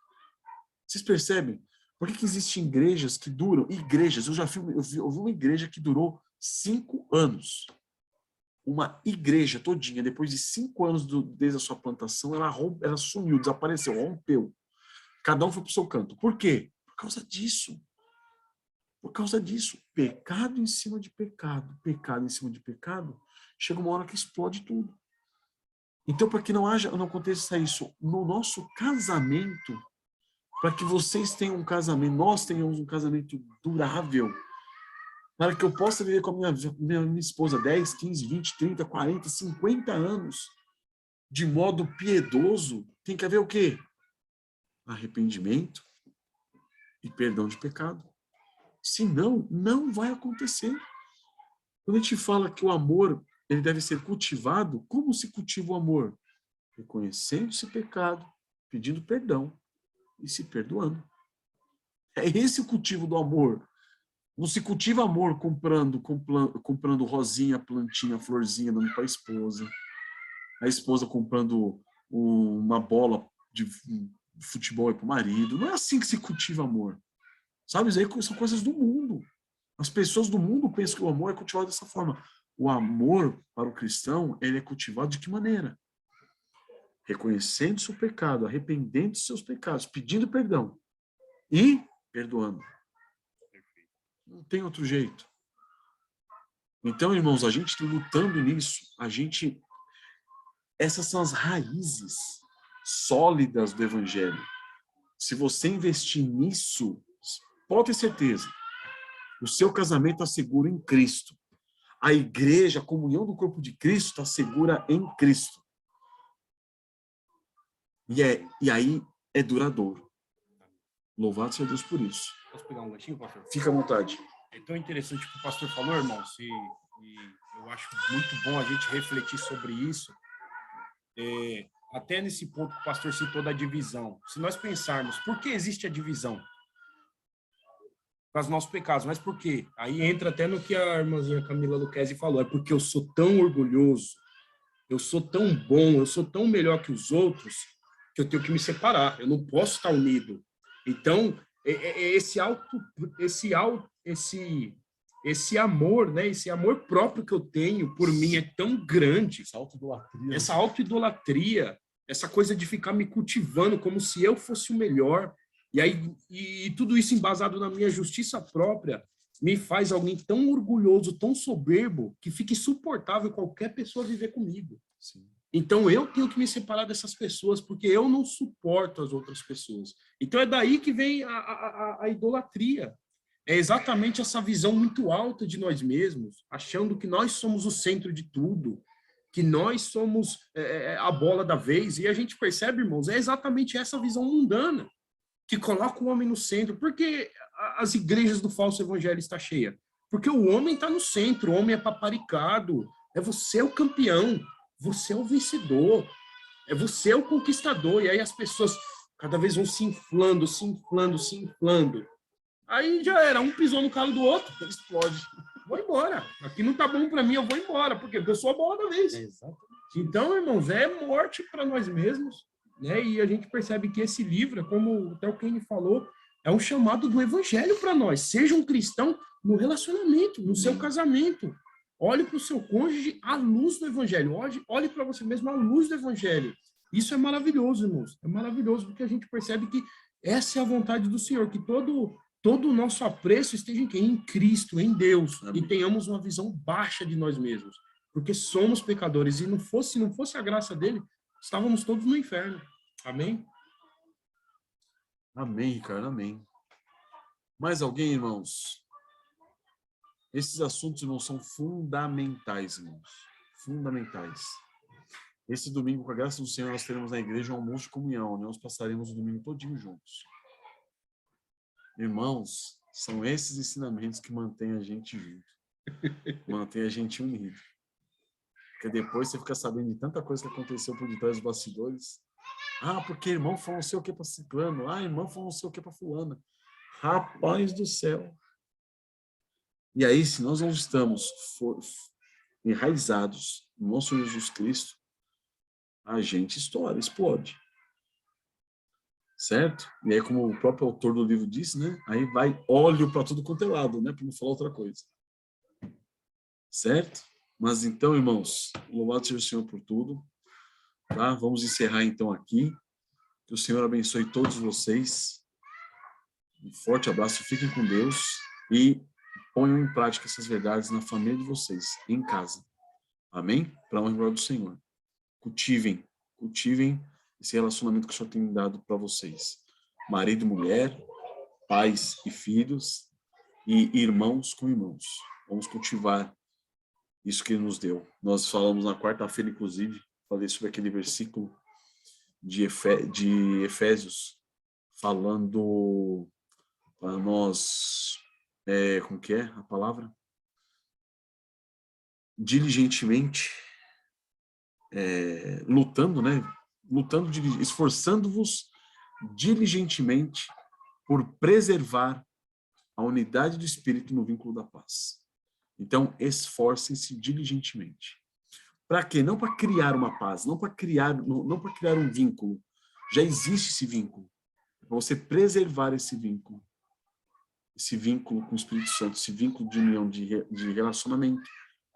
Vocês percebem? Por que existem igrejas que duram? Igrejas, eu vi uma igreja que durou 5 anos. Uma igreja todinha, depois de 5 anos desde a sua plantação, ela sumiu, desapareceu, rompeu. Cada um foi para o seu canto. Por quê? Por causa disso. Por causa disso. Pecado em cima de pecado, pecado em cima de pecado, chega uma hora que explode tudo. Então, para que não aconteça isso no nosso casamento, para que vocês tenham um casamento, nós tenhamos um casamento durável, para que eu possa viver com a minha esposa 10, 15, 20, 30, 40, 50 anos de modo piedoso, tem que haver o quê? Arrependimento e perdão de pecado. Senão, não vai acontecer. Quando a gente fala que o amor ele deve ser cultivado, como se cultiva o amor? Reconhecendo esse pecado, pedindo perdão e se perdoando. É esse o cultivo do amor. Não se cultiva amor comprando rosinha, plantinha, florzinha, dando para a esposa comprando uma bola de futebol para o marido. Não é assim que se cultiva amor. Sabe, isso aí são coisas do mundo. As pessoas do mundo pensam que o amor é cultivado dessa forma. O amor para o cristão, ele é cultivado de que maneira? Reconhecendo seu pecado, arrependendo dos seus pecados, pedindo perdão e perdoando. Não tem outro jeito. Então, irmãos, a gente está lutando nisso. Essas são as raízes sólidas do Evangelho. Se você investir nisso, pode ter certeza, o seu casamento está seguro em Cristo. A igreja, a comunhão do corpo de Cristo está segura em Cristo. E aí é duradouro. Louvado seja Deus por isso. Posso pegar um ganchinho, pastor? Fica à vontade. É tão interessante o que o pastor falou, irmãos, e eu acho muito bom a gente refletir sobre isso. Até nesse ponto que o pastor citou da divisão. Se nós pensarmos, por que existe a divisão? Para os nossos pecados, mas por quê? Aí entra até no que a irmãzinha Camila Luquezzi falou, é porque eu sou tão orgulhoso, eu sou tão bom, eu sou tão melhor que os outros, que eu tenho que me separar, eu não posso estar unido. Então, esse amor, né, esse amor próprio que eu tenho por mim é tão grande. Essa autoidolatria, essa coisa de ficar me cultivando como se eu fosse o melhor. E aí, e tudo isso embasado na minha justiça própria, me faz alguém tão orgulhoso, tão soberbo, que fica insuportável qualquer pessoa viver comigo. Sim. Então, eu tenho que me separar dessas pessoas, porque eu não suporto as outras pessoas. Então, é daí que vem a idolatria. é exatamente essa visão muito alta de nós mesmos, achando que nós somos o centro de tudo, que nós somos a bola da vez. E a gente percebe, irmãos, é exatamente essa visão mundana que coloca o homem no centro. Por que as igrejas do falso evangelho estão cheias? Porque o homem está no centro, o homem é paparicado, é você o campeão, você é o vencedor, é você o conquistador. E aí as pessoas cada vez vão se inflando, se inflando, se inflando. Aí já era, um pisou no calo do outro, explode. Vou embora. Aqui não tá bom para mim, eu vou embora. Por quê? Porque eu sou a bola da vez. Então, irmãos, é morte para nós mesmos, né? E a gente percebe que esse livro, como até o Kenny falou, é um chamado do evangelho para nós. Seja um cristão no relacionamento, no seu casamento. Olhe para o seu cônjuge à luz do evangelho. Olhe para você mesmo à luz do evangelho. Isso é maravilhoso, irmãos. É maravilhoso porque a gente percebe que essa é a vontade do Senhor, que todo o nosso apreço esteja em quem? Em Cristo, em Deus. Amém. E tenhamos uma visão baixa de nós mesmos. Porque somos pecadores. E não fosse a graça dele, estávamos todos no inferno. Amém? Amém, Ricardo, amém. Mais alguém, irmãos? Esses assuntos, irmãos, são fundamentais, irmãos. Fundamentais. Esse domingo, com a graça do Senhor, nós teremos na igreja um almoço de comunhão, onde nós passaremos o domingo todinho juntos. Irmãos, são esses ensinamentos que mantêm a gente junto. Mantêm a gente unido. Porque depois você fica sabendo de tanta coisa que aconteceu por detrás dos bastidores. Ah, porque irmão falou não sei o que para ciclano. Ah, irmão falou não sei o que para fulana. Rapaz do céu. E aí, se nós não estamos enraizados no nosso Jesus Cristo, a gente estoura, explode. Certo? E aí, como o próprio autor do livro disse, né? Aí vai óleo para tudo quanto é lado, né? Para não falar outra coisa. Certo? Mas então, irmãos, louvado seja o Senhor por tudo. Tá? Vamos encerrar então aqui. Que o Senhor abençoe todos vocês. Um forte abraço, fiquem com Deus e ponham em prática essas verdades na família de vocês, em casa. Amém? Para a honra do Senhor. Cultivem esse relacionamento que o Senhor tem dado para vocês. Marido e mulher, pais e filhos, e irmãos com irmãos. Vamos cultivar isso que Ele nos deu. Nós falamos na quarta-feira, inclusive, falei sobre aquele versículo de Efésios, falando para nós, como que é a palavra? Diligentemente, lutando, né? Esforçando-vos diligentemente por preservar a unidade do Espírito no vínculo da paz. Então, esforcem-se diligentemente. Para quê? Não para criar uma paz, não para criar um vínculo. Já existe esse vínculo. É para você preservar esse vínculo com o Espírito Santo, esse vínculo de união, de relacionamento.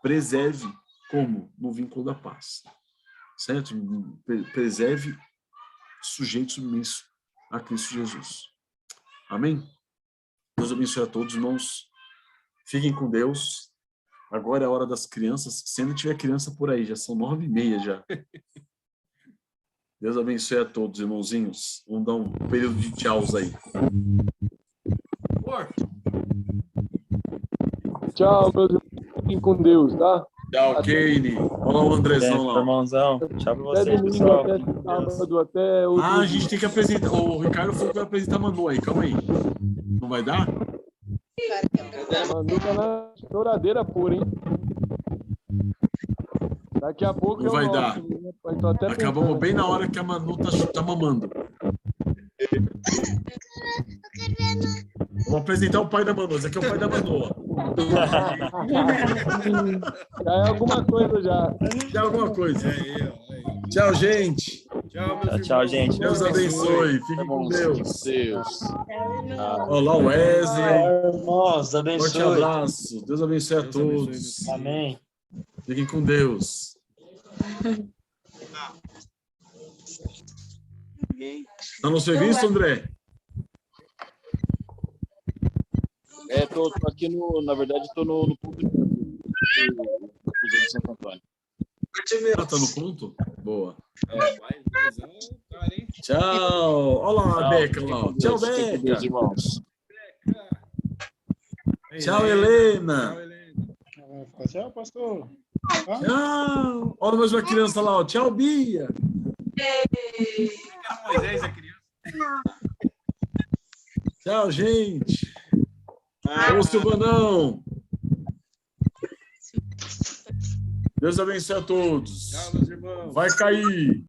Preserve como? No vínculo da paz. Certo? Preserve sujeito submisso a Cristo Jesus. Amém? Deus abençoe a todos, irmãos. Fiquem com Deus. Agora é a hora das crianças. Se ainda tiver criança por aí, já são 9h30 já. Deus abençoe a todos, irmãozinhos. Vamos dar um período de tchauz aí. Tchau, meus irmãos. Fiquem com Deus, tá? Tchau, Keine. Olha o Andrezão lá. Irmãozão. Tchau pra Até vocês, domingo, pessoal. até sábado, até outro A gente tem que apresentar. O Ricardo falou que vai apresentar a Manu aí. Calma aí. Não vai dar? Manu tá na choradeira pura, hein? Daqui a pouco Não vai dar. Tô até Acabamos pensando. bem na hora que a Manu tá mamando. Vamos apresentar o pai da Manu. Esse aqui é o pai da Manu, ó. Já é alguma coisa já. Já é alguma coisa. Tchau, gente. Tchau, meus Tchau, irmãos. gente. Deus abençoe. Fiquem com Deus. Olá, Wesley. Irmãos, Forte abençoe. abraço. Deus abençoe a Deus abençoe, todos. Amém. Fiquem com Deus. Tá no serviço, André? Tô aqui na verdade, tô no ponto de Santo Antônio. Ah, tá no ponto? Boa. Cara, hein? Tchau. Olha lá a Beca lá. ó. Tchau, Fiquem com Deus, Beca. irmãos. Tchau, Helena. Tchau, Helena. Tchau, pastor. Tchau. Olha mais uma criança lá. Ó. Tchau, Bia. Moisés, a criança. Tchau, gente. Ô, Silvanão. Deus abençoe a todos. Tchau, meus irmãos. Vai cair.